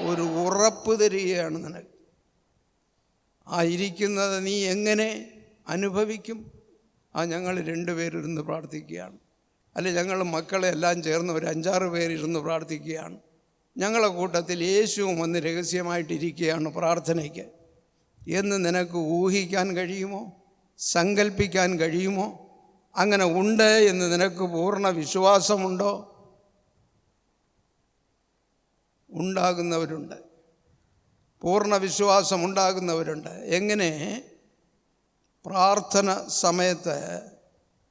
ഒരു ഉറപ്പ് തരികയാണ് നിനക്ക്. ആ ഇരിക്കുന്നത് നീ എങ്ങനെ അനുഭവിക്കും? ഞങ്ങൾ 2 പേരിരുന്ന് പ്രാർത്ഥിക്കുകയാണ്, അല്ലെ ഞങ്ങൾ മക്കളെ എല്ലാം ചേർന്ന് ഒരു 5-6 പേരിരുന്ന് പ്രാർത്ഥിക്കുകയാണ്. ഞങ്ങളുടെ കൂട്ടത്തിൽ യേശുവും വന്ന് രഹസ്യമായിട്ടിരിക്കുകയാണ് പ്രാർത്ഥനയ്ക്ക് എന്ന് നിനക്ക് ഊഹിക്കാൻ കഴിയുമോ? സങ്കല്പിക്കാൻ കഴിയുമോ? അങ്ങനെ ഉണ്ട് എന്ന് നിനക്ക് പൂർണ്ണ വിശ്വാസമുണ്ടോ? ഉണ്ടാകുന്നവരുണ്ട്, പൂർണ്ണ വിശ്വാസമുണ്ടാകുന്നവരുണ്ട്. എങ്ങനെ? പ്രാർത്ഥന സമയത്ത്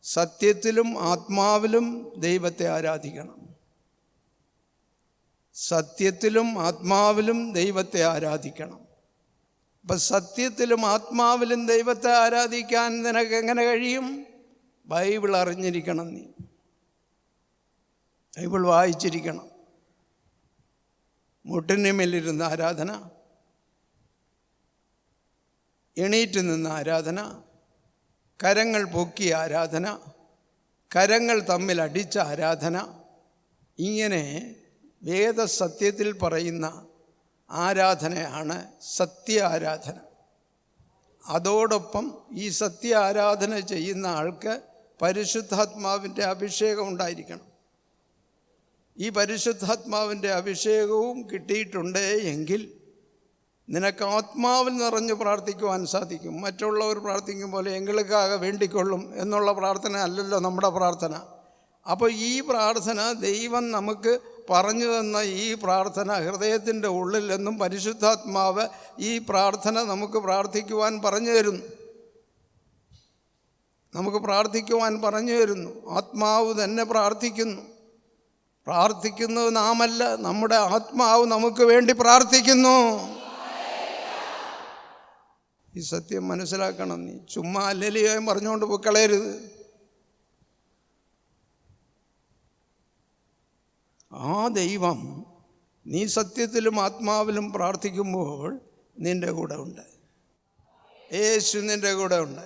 സത്യത്തിലും ആത്മാവിലും ദൈവത്തെ ആരാധിക്കണം. സത്യത്തിലും ആത്മാവിലും ദൈവത്തെ ആരാധിക്കണം. അപ്പം സത്യത്തിലും ആത്മാവിലും ദൈവത്തെ ആരാധിക്കാൻ നിനക്ക് എങ്ങനെ കഴിയും? ബൈബിൾ അറിഞ്ഞിരിക്കണം. നീ ബൈബിൾ വായിച്ചിരിക്കണം. മുട്ടിനുമേലിരുന്ന ആരാധന, എണീറ്റ് നിന്ന ആരാധന, കരങ്ങൾ പൊക്കിയ ആരാധന, കരങ്ങൾ തമ്മിൽ അടിച്ച ആരാധന, ഇങ്ങനെ വേദസത്യത്തിൽ പറയുന്ന ആരാധനയാണ് സത്യ ആരാധന. അതോടൊപ്പം ഈ സത്യ ആരാധന ചെയ്യുന്ന ആൾക്ക് പരിശുദ്ധാത്മാവിൻ്റെ അഭിഷേകം ഉണ്ടായിരിക്കണം. ഈ പരിശുദ്ധാത്മാവിൻ്റെ അഭിഷേകവും കിട്ടിയിട്ടുണ്ട് എങ്കിൽ നിനക്ക് ആത്മാവിൽ നിറഞ്ഞ് പ്രാർത്ഥിക്കുവാൻ സാധിക്കും. മറ്റുള്ളവർ പ്രാർത്ഥിക്കും പോലെ എங்களுക്കാകെ വേണ്ടിക്കൊള്ളും എന്നുള്ള പ്രാർത്ഥന അല്ലല്ലോ നമ്മുടെ പ്രാർത്ഥന. അപ്പോൾ ഈ പ്രാർത്ഥന ദൈവം നമുക്ക് പറഞ്ഞു തന്ന ഈ പ്രാർത്ഥന ഹൃദയത്തിൻ്റെ ഉള്ളിൽ നിന്നും പരിശുദ്ധാത്മാവ് ഈ പ്രാർത്ഥന നമുക്ക് പ്രാർത്ഥിക്കുവാൻ പറഞ്ഞു തരുന്നു. നമുക്ക് പ്രാർത്ഥിക്കുവാൻ പറഞ്ഞു തരുന്നു. ആത്മാവ് തന്നെ പ്രാർത്ഥിക്കുന്നു. പ്രാർത്ഥിക്കുന്നത് നാമല്ല, നമ്മുടെ ആത്മാവ് നമുക്ക് വേണ്ടി പ്രാർത്ഥിക്കുന്നു. ഈ സത്യം മനസ്സിലാക്കണം. നീ ചുമ്മാ അല്ലെലിയായും പറഞ്ഞുകൊണ്ട് പോയി കളയരുത്. ആ ദൈവം നീ സത്യത്തിലും ആത്മാവിലും പ്രാർത്ഥിക്കുമ്പോൾ നിൻ്റെ കൂടെ ഉണ്ട്. യേശു നിൻ്റെ കൂടെ ഉണ്ട്.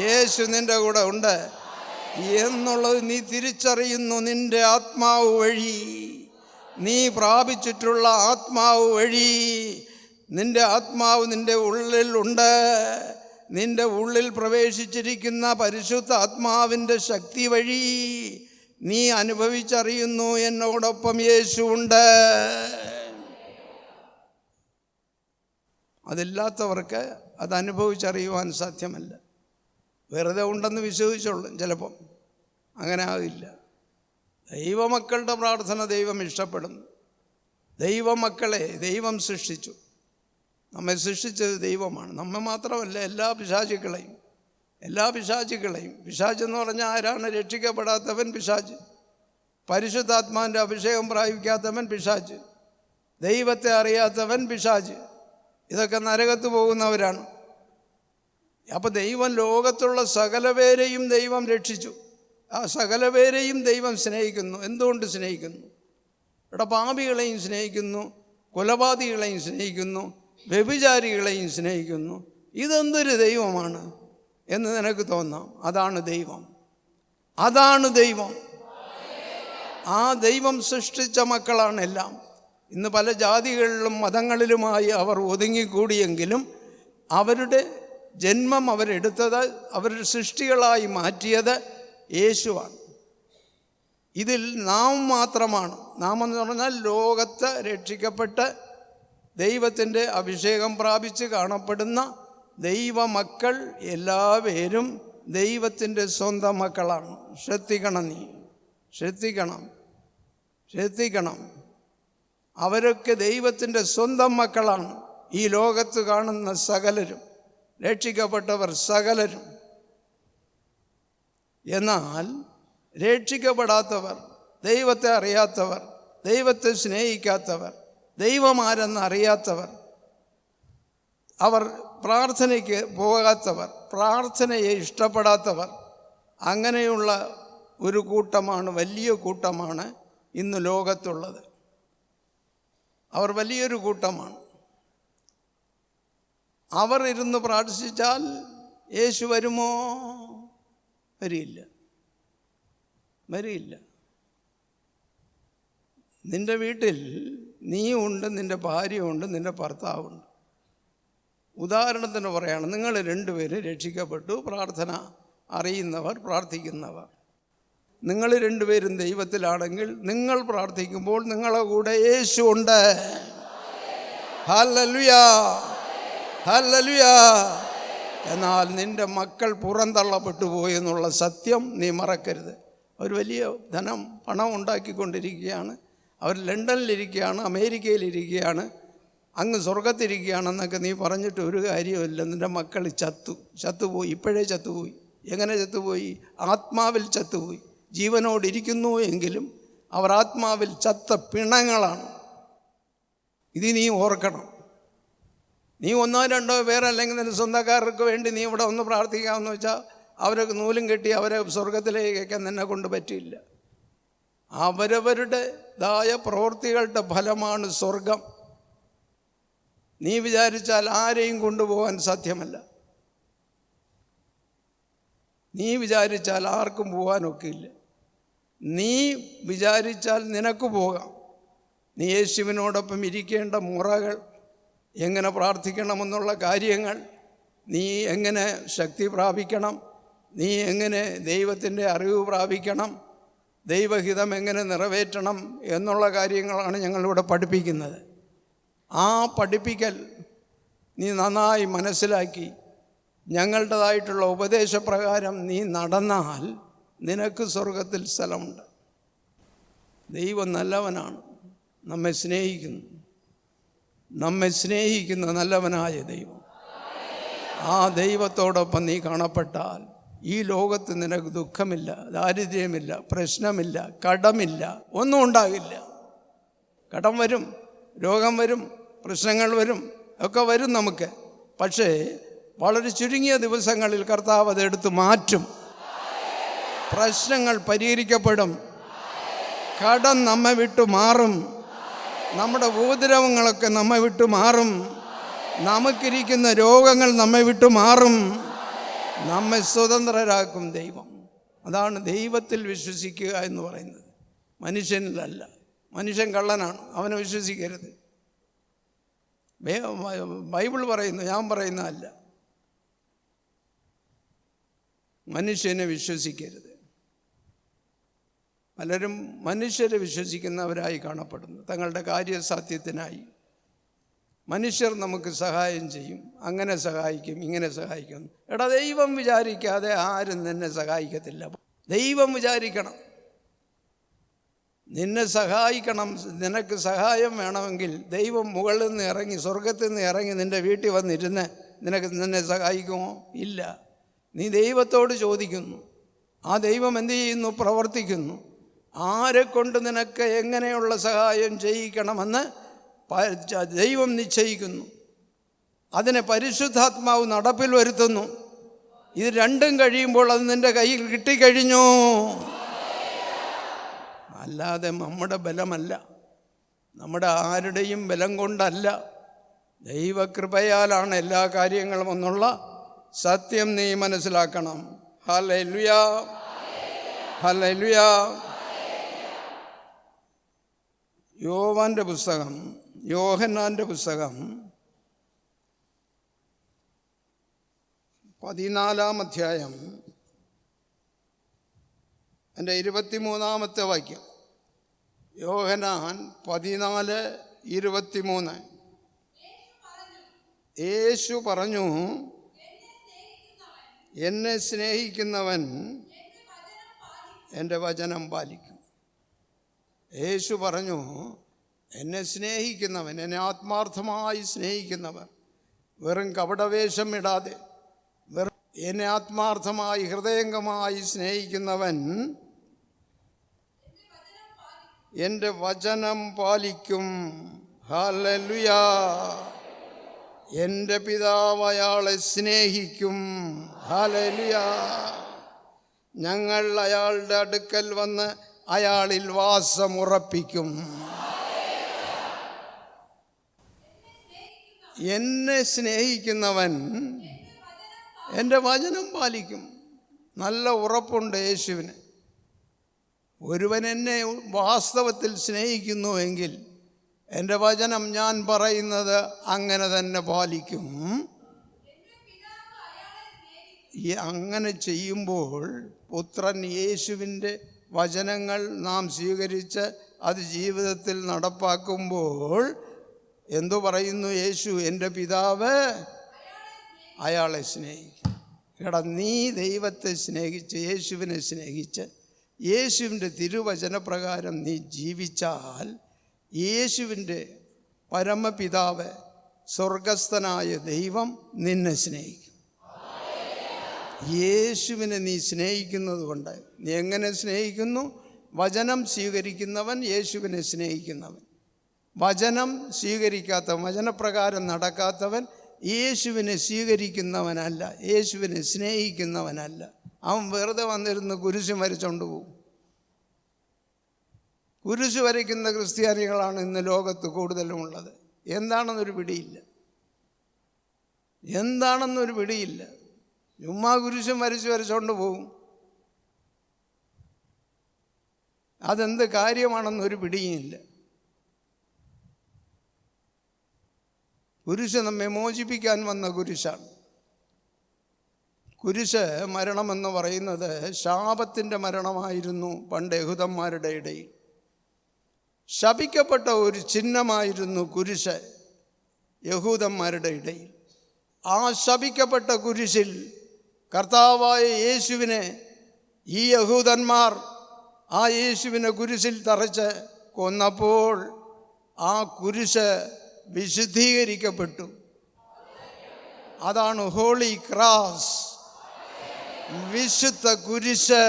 യേശു നിൻ്റെ കൂടെ ഉണ്ട് എന്നുള്ളത് നീ തിരിച്ചറിയുന്നു. നിൻ്റെ ആത്മാവ് വഴി, നീ പ്രാപിച്ചിട്ടുള്ള ആത്മാവ് വഴി, നിൻ്റെ ആത്മാവ് നിൻ്റെ ഉള്ളിലുണ്ട്. നിൻ്റെ ഉള്ളിൽ പ്രവേശിച്ചിരിക്കുന്ന പരിശുദ്ധ ആത്മാവിൻ്റെ ശക്തി വഴി നീ അനുഭവിച്ചറിയുന്നു, എന്നോടൊപ്പം യേശു ഉണ്ട്. അതില്ലാത്തവർക്ക് അത് അനുഭവിച്ചറിയുവാൻ സാധ്യമല്ല. വെറുതെ ഉണ്ടെന്ന് വിശ്വസിച്ചോളും. ചിലപ്പം അങ്ങനെ ആകില്ല. ദൈവമക്കളുടെ പ്രാർത്ഥന ദൈവം ഇഷ്ടപ്പെടുന്നു. ദൈവമക്കളെ ദൈവം സൃഷ്ടിച്ചു. നമ്മെ സൃഷ്ടിച്ചത് ദൈവമാണ്. നമ്മെ മാത്രമല്ല, എല്ലാ പിശാചുക്കളെയും. പിശാചെന്ന് പറഞ്ഞാൽ ആരാണ്? രക്ഷിക്കപ്പെടാത്തവൻ പിശാച്, പരിശുദ്ധാത്മാവിൻ്റെ അഭിഷേകം പ്രാപിക്കാത്തവൻ പിശാച്, ദൈവത്തെ അറിയാത്തവൻ പിശാച്. ഇതൊക്കെ നരകത്ത് പോകുന്നവരാണ്. അപ്പോൾ ദൈവം ലോകത്തുള്ള സകലപേരെയും ദൈവം രക്ഷിച്ചു. ആ സകലപേരെയും ദൈവം സ്നേഹിക്കുന്നു. എന്തുകൊണ്ട് സ്നേഹിക്കുന്നു? ഇവിടെ പാപികളെയും സ്നേഹിക്കുന്നു, കൊലപാതകികളെയും സ്നേഹിക്കുന്നു, വ്യഭിചാരികളെയും സ്നേഹിക്കുന്നു. ഇതെന്തൊരു ദൈവമാണ് എന്ന് നിനക്ക് തോന്നാം. അതാണ് ദൈവം, അതാണ് ദൈവം. ആ ദൈവം സൃഷ്ടിച്ച മക്കളാണ് എല്ലാം. ഇന്ന് പല ജാതികളിലും മതങ്ങളിലുമായി അവർ ഒതുങ്ങിക്കൂടിയെങ്കിലും അവരുടെ ജന്മം അവരെടുത്തത്, അവരുടെ സൃഷ്ടികളായി മാറ്റിയത് യേശുവാണ്. ഇതിൽ നാം മാത്രമാണ്. നാം എന്ന് പറഞ്ഞാൽ ലോകത്ത് രക്ഷിക്കപ്പെട്ട് ദൈവത്തിൻ്റെ അഭിഷേകം പ്രാപിച്ച് കാണപ്പെടുന്ന ദൈവമക്കൾ എല്ലാവരും ദൈവത്തിൻ്റെ സ്വന്തം മക്കളാണ്. ശ്രദ്ധിക്കണം, നീ ശ്രദ്ധിക്കണം. അവരൊക്കെ ദൈവത്തിൻ്റെ സ്വന്തം മക്കളാണ്. ഈ ലോകത്ത് കാണുന്ന സകലരും, രക്ഷിക്കപ്പെട്ടവർ സകലരും. എന്നാൽ രക്ഷിക്കപ്പെടാത്തവർ, ദൈവത്തെ അറിയാത്തവർ, ദൈവത്തെ സ്നേഹിക്കാത്തവർ, ദൈവമാരെന്ന് അറിയാത്തവർ, അവർ പ്രാർത്ഥനയ്ക്ക് പോകാത്തവർ, പ്രാർത്ഥനയെ ഇഷ്ടപ്പെടാത്തവർ, അങ്ങനെയുള്ള ഒരു കൂട്ടമാണ്, വലിയ കൂട്ടമാണ് ഇന്ന് ലോകത്തുള്ളത്. അവർ വലിയൊരു കൂട്ടമാണ്. അവർ ഇരുന്ന് പ്രാർത്ഥിച്ചാൽ യേശു വരുമോ? വരില്ല. നിൻ്റെ വീട്ടിൽ നീയുണ്ട്, നിൻ്റെ ഭാര്യയുണ്ട്, നിൻ്റെ ഭർത്താവുണ്ട്. ഉദാഹരണത്തിന് പറയുകയാണ്, നിങ്ങൾ രണ്ടുപേരും രക്ഷിക്കപ്പെട്ടു, പ്രാർത്ഥന അറിയുന്നവർ, പ്രാർത്ഥിക്കുന്നവർ. നിങ്ങൾ രണ്ടുപേരും ദൈവത്തിലാണെങ്കിൽ നിങ്ങൾ പ്രാർത്ഥിക്കുമ്പോൾ നിങ്ങളുടെ കൂടെ യേശു ഉണ്ട്. Hallelujah, hallelujah. എന്നാൽ നിൻ്റെ മക്കൾ പുറന്തള്ളപ്പെട്ടു പോയി എന്നുള്ള സത്യം നീ മറക്കരുത്. അവർ വലിയ പണം ഉണ്ടാക്കിക്കൊണ്ടിരിക്കുകയാണ്. അവർ ലണ്ടനിലിരിക്കുകയാണ്, അമേരിക്കയിലിരിക്കുകയാണ്, അങ്ങ് സ്വർഗത്തിരിക്കുകയാണെന്നൊക്കെ നീ പറഞ്ഞിട്ട് ഒരു കാര്യമില്ല. നിൻ്റെ മക്കൾ ചത്തുപോയി. ഇപ്പോഴേ ചത്തുപോയി. എങ്ങനെ ചത്തുപോയി? ആത്മാവിൽ ചത്തുപോയി. ജീവനോടിരിക്കുന്നു എങ്കിലും അവർ ആത്മാവിൽ ചത്ത പിണങ്ങളാണ്. ഇത് നീ ഓർക്കണം. നീ ഒന്നോ രണ്ടോ പേർ അല്ലെങ്കിൽ നിന്റെ സ്വന്തക്കാർക്ക് വേണ്ടി നീ ഇവിടെ ഒന്ന് പ്രാർത്ഥിക്കാമെന്ന് വെച്ചാൽ അവരൊക്കെ നൂലും കെട്ടി അവരെ സ്വർഗത്തിലേക്കൊക്കെ നിന്നെ കൊണ്ട് പറ്റില്ല. അവരവരുടേതായ പ്രവൃത്തികളുടെ ഫലമാണ് സ്വർഗം. നീ വിചാരിച്ചാൽ ആരെയും കൊണ്ടുപോകാൻ സാധ്യമല്ല. നീ വിചാരിച്ചാൽ ആർക്കും പോകാനൊക്കെയില്ല. നീ വിചാരിച്ചാൽ നിനക്ക് പോകാം. നീ യേശുവിനോടൊപ്പം ഇരിക്കേണ്ട മുറകൾ, എങ്ങനെ പ്രാർത്ഥിക്കണമെന്നുള്ള കാര്യങ്ങൾ, നീ എങ്ങനെ ശക്തി പ്രാപിക്കണം, നീ എങ്ങനെ ദൈവത്തിൻ്റെ അറിവ് പ്രാപിക്കണം, ദൈവഹിതം എങ്ങനെ നിറവേറ്റണം എന്നുള്ള കാര്യങ്ങളാണ് ഞങ്ങളിവിടെ പഠിപ്പിക്കുന്നത്. ആ പഠിപ്പിക്കൽ നീ നന്നായി മനസ്സിലാക്കി ഞങ്ങളുടേതായിട്ടുള്ള ഉപദേശപ്രകാരം നീ നടന്നാൽ നിനക്ക് സ്വർഗത്തിൽ സ്ഥലമുണ്ട്. ദൈവം നല്ലവനാണ്, നമ്മെ സ്നേഹിക്കുന്ന നല്ലവനായ ദൈവം. ആ ദൈവത്തോടൊപ്പം നീ കാണപ്പെട്ടാൽ ഈ ലോകത്ത് നിനക്ക് ദുഃഖമില്ല, ദാരിദ്ര്യമില്ല, പ്രശ്നമില്ല, കടമില്ല, ഒന്നും ഉണ്ടാകില്ല. കടം വരും, രോഗം വരും, പ്രശ്നങ്ങൾ വരും, ഒക്കെ വരും നമുക്ക്. പക്ഷേ വളരെ ചുരുങ്ങിയ ദിവസങ്ങളിൽ കർത്താവ് അതെടുത്ത് മാറ്റും. പ്രശ്നങ്ങൾ പരിഹരിക്കപ്പെടും. കടം നമ്മെ വിട്ടു മാറും. നമ്മുടെ ഉപദ്രവങ്ങളൊക്കെ നമ്മെ വിട്ടു മാറും. നമുക്കിരിക്കുന്ന രോഗങ്ങൾ നമ്മെ വിട്ടു മാറും. നമ്മെ സ്വതന്ത്രരാക്കും ദൈവം. അതാണ് ദൈവത്തിൽ വിശ്വസിക്കുക എന്ന് പറയുന്നത്, മനുഷ്യനിലല്ല. മനുഷ്യൻ കള്ളനാണ്, അവനെ വിശ്വസിക്കരുത്. ബൈബിൾ പറയുന്നു, ഞാൻ പറയുന്നതല്ല. മനുഷ്യനെ വിശ്വസിക്കരുത്. പലരും മനുഷ്യരെ വിശ്വസിക്കുന്നവരായി കാണപ്പെടുന്നു, തങ്ങളുടെ കാര്യസാധ്യത്തിനായി. മനുഷ്യർ നമുക്ക് സഹായം ചെയ്യും, അങ്ങനെ സഹായിക്കും, ഇങ്ങനെ സഹായിക്കും. എടാ, ദൈവം വിചാരിക്കാതെ ആരും നിന്നെ സഹായിക്കത്തില്ല. ദൈവം വിചാരിക്കണം, നിന്നെ സഹായിക്കണം. നിനക്ക് സഹായം വേണമെങ്കിൽ ദൈവം മുകളിൽ നിന്ന് ഇറങ്ങി, സ്വർഗത്തിൽ നിന്ന് ഇറങ്ങി നിൻ്റെ വീട്ടിൽ വന്നിരുന്ന് നിന്നെ സഹായിക്കുമോ? ഇല്ല. നീ ദൈവത്തോട് ചോദിക്കുന്നു, ആ ദൈവം എന്ത് ചെയ്യുന്നു? പ്രവർത്തിക്കുന്നു. ആരെക്കൊണ്ട് നിനക്ക് എങ്ങനെയുള്ള സഹായം ചെയ്യിക്കണമെന്ന് ദൈവം നിശ്ചയിക്കുന്നു. അതിനെ പരിശുദ്ധാത്മാവ് നടപ്പിൽ വരുത്തുന്നു. ഇത് രണ്ടും കഴിയുമ്പോൾ അത് നിൻ്റെ കയ്യിൽ കിട്ടിക്കഴിഞ്ഞു. അല്ലാതെ നമ്മുടെ ബലമല്ല, നമ്മുടെ ആരുടെയും ബലം കൊണ്ടല്ല, ദൈവകൃപയാലാണ് എല്ലാ കാര്യങ്ങളും എന്നുള്ള സത്യം നീ മനസ്സിലാക്കണം. Hallelujah, hallelujah. യോഹന്നാൻ്റെ പുസ്തകം 14-ാം അധ്യായം എൻ്റെ 23-ാമത്തെ വാക്യം. യോഹന്നാൻ 14:23. യേശു പറഞ്ഞു, എന്നെ സ്നേഹിക്കുന്നവൻ എൻ്റെ വചനം പാലിക്കും. യേശു പറഞ്ഞു, എന്നെ സ്നേഹിക്കുന്നവൻ, എന്നെ ആത്മാർത്ഥമായി സ്നേഹിക്കുന്നവൻ, വെറും കപടവേഷം ഇടാതെ എന്നെ ആത്മാർത്ഥമായി ഹൃദയംഗമായി സ്നേഹിക്കുന്നവൻ എൻ്റെ വചനം പാലിക്കും. ഹല്ലേലൂയ. എൻ്റെ പിതാവ് അയാളെ സ്നേഹിക്കും. ഹല്ലേലൂയ. ഞങ്ങൾ അയാളുടെ അടുക്കൽ വന്ന് അയാളിൽ വാസമുറപ്പിക്കും. എന്നെ സ്നേഹിക്കുന്നവൻ എൻ്റെ വചനം പാലിക്കും. നല്ല ഉറപ്പുണ്ട് യേശുവിന്. ഒരുവൻ എന്നെ വാസ്തവത്തിൽ സ്നേഹിക്കുന്നുവെങ്കിൽ എൻ്റെ വചനം ഞാൻ പറയുന്നത് അങ്ങനെ തന്നെ പാലിക്കും. അങ്ങനെ ചെയ്യുമ്പോൾ പുത്രൻ യേശുവിൻ്റെ വചനങ്ങൾ നാം സ്വീകരിച്ച് അത് ജീവിതത്തിൽ നടപ്പാക്കുമ്പോൾ എന്തു പറയുന്നു യേശു? എൻ്റെ പിതാവ് അയാളെ സ്നേഹിക്കും. എടാ, നീ ദൈവത്തെ സ്നേഹിച്ച് യേശുവിനെ സ്നേഹിച്ച് യേശുവിൻ്റെ തിരുവചനപ്രകാരം നീ ജീവിച്ചാൽ യേശുവിൻ്റെ പരമപിതാവ് സ്വർഗസ്ഥനായ ദൈവം നിന്നെ സ്നേഹിക്കും. യേശുവിനെ നീ സ്നേഹിക്കുന്നത് കൊണ്ട് നീ എങ്ങനെ സ്നേഹിക്കുന്നു? വചനം സ്വീകരിക്കുന്നവൻ യേശുവിനെ സ്നേഹിക്കുന്നവൻ. വചനം സ്വീകരിക്കാത്തവൻ, വചനപ്രകാരം നടക്കാത്തവൻ യേശുവിനെ സ്വീകരിക്കുന്നവനല്ല, യേശുവിനെ സ്നേഹിക്കുന്നവനല്ല. അവൻ വെറുതെ വന്നിരുന്ന് കുരിശ് വരച്ചുകൊണ്ട് പോകും. കുരിശ് വരയ്ക്കുന്ന ക്രിസ്ത്യാനികളാണ് ഇന്ന് ലോകത്ത് കൂടുതലുമുള്ളത്. എന്താണെന്നൊരു പിടിയില്ല, എന്താണെന്നൊരു പിടിയില്ല. ചുമ്മാ കുരിശും വരച്ചുകൊണ്ട് പോകും. അതെന്ത് കാര്യമാണെന്നൊരു പിടിയുമില്ല. കുരിശ് നമ്മെ മോചിപ്പിക്കാൻ വന്ന കുരിശാണ്. കുരിശ് മരണമെന്ന് പറയുന്നത് ശാപത്തിൻ്റെ മരണമായിരുന്നു പണ്ട് യഹൂദന്മാരുടെ ഇടയിൽ. ശപിക്കപ്പെട്ട ഒരു ചിഹ്നമായിരുന്നു കുരിശ് യഹൂദന്മാരുടെ ഇടയിൽ. ആ ശപിക്കപ്പെട്ട കുരിശിൽ കർത്താവായ യേശുവിനെ ഈ യഹൂദന്മാർ ആ യേശുവിനെ കുരിശിൽ തറച്ച് കൊന്നപ്പോൾ ആ കുരിശ് വിശുദ്ധീകരിക്കപ്പെട്ടു. അതാണ് ഹോളി ക്രോസ്, വിശുദ്ധ കുരിശ്.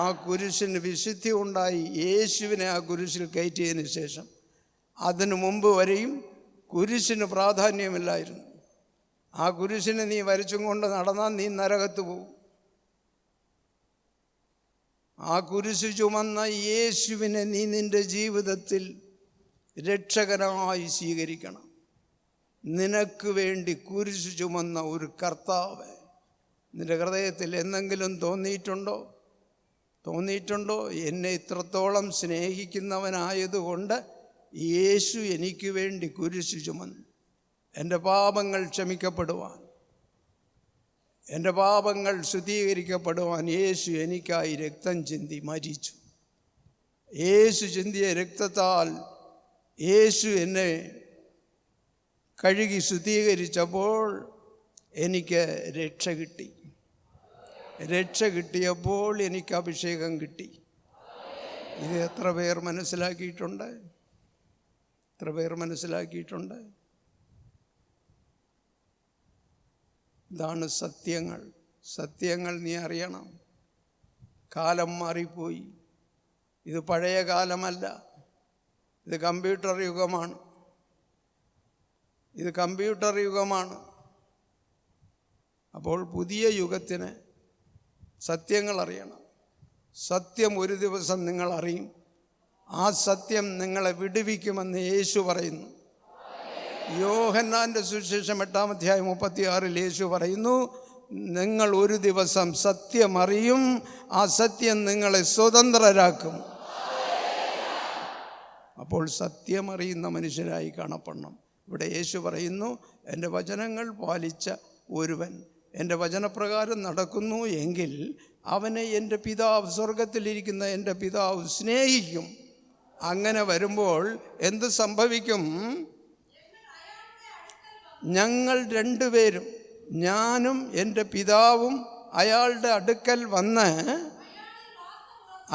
ആ കുരിശിന് വിശുദ്ധി ഉണ്ടായി യേശുവിനെ ആ കുരിശിൽ കയറ്റിയതിന് ശേഷം. അതിനു മുമ്പ് വരെയും കുരിശിന് പ്രാധാന്യമില്ലായിരുന്നു. ആ കുരിശിനെ നീ വരച്ചും കൊണ്ട് നടന്നാൽ നീ നരകത്ത് പോകും. ആ കുരിശ് ചുമന്ന യേശുവിനെ നീ നിൻ്റെ ജീവിതത്തിൽ രക്ഷകനായി സ്വീകരിക്കണം. നിനക്ക് വേണ്ടി കുരിശ് ചുമന്ന ഒരു കർത്താവ് നിൻ്റെ ഹൃദയത്തിൽ എന്തെങ്കിലും തോന്നിയിട്ടുണ്ടോ? എന്നെ ഇത്രത്തോളം സ്നേഹിക്കുന്നവനായതുകൊണ്ട് യേശു എനിക്ക് വേണ്ടി കുരിശ് ചുമന്നു. എൻ്റെ പാപങ്ങൾ ക്ഷമിക്കപ്പെടുവാൻ, എൻ്റെ പാപങ്ങൾ ശുദ്ധീകരിക്കപ്പെടുവാൻ യേശു എനിക്കായി രക്തം ചിന്തി മരിച്ചു. യേശു ചിന്തിയ രക്തത്താൽ യേശു എന്നെ കഴുകി ശുദ്ധീകരിച്ചപ്പോൾ എനിക്ക് രക്ഷ കിട്ടി. രക്ഷ കിട്ടിയപ്പോൾ എനിക്ക് അഭിഷേകം കിട്ടി. ഇത് എത്ര പേർ മനസ്സിലാക്കിയിട്ടുണ്ട്? എത്ര പേർ മനസ്സിലാക്കിയിട്ടുണ്ട്? ഇതാണ് സത്യങ്ങൾ. സത്യങ്ങൾ നീ അറിയണം. കാലം മാറിപ്പോയി. ഇത് പഴയ കാലമല്ല, ഇത് കമ്പ്യൂട്ടർ യുഗമാണ്. ഇത് കമ്പ്യൂട്ടർ യുഗമാണ്. അപ്പോൾ പുതിയ യുഗത്തിന് സത്യങ്ങൾ അറിയണം. സത്യം ഒരു ദിവസം നിങ്ങൾ അറിയും. ആ സത്യം നിങ്ങളെ വിടുവിക്കുമെന്ന് യേശു പറയുന്നു. യോഹന്നാൻ്റെ സുവിശേഷം 8-36 യേശു പറയുന്നു, നിങ്ങൾ ഒരു ദിവസം സത്യമറിയും, ആ സത്യം നിങ്ങളെ സ്വതന്ത്രരാക്കും. അപ്പോൾ സത്യമറിയുന്ന മനുഷ്യരായി കാണപ്പെടണം. ഇവിടെ യേശു പറയുന്നു, എൻ്റെ വചനങ്ങൾ പാലിച്ച ഒരുവൻ എൻ്റെ വചനപ്രകാരം നടക്കുന്നു എങ്കിൽ അവനെ എൻ്റെ പിതാവ്, സ്വർഗത്തിലിരിക്കുന്ന എൻ്റെ പിതാവ് സ്നേഹിക്കും. അങ്ങനെ വരുമ്പോൾ എന്ത് സംഭവിക്കും? ഞങ്ങൾ രണ്ടുപേരും, ഞാനും എൻ്റെ പിതാവും അയാളുടെ അടുക്കൽ വന്ന്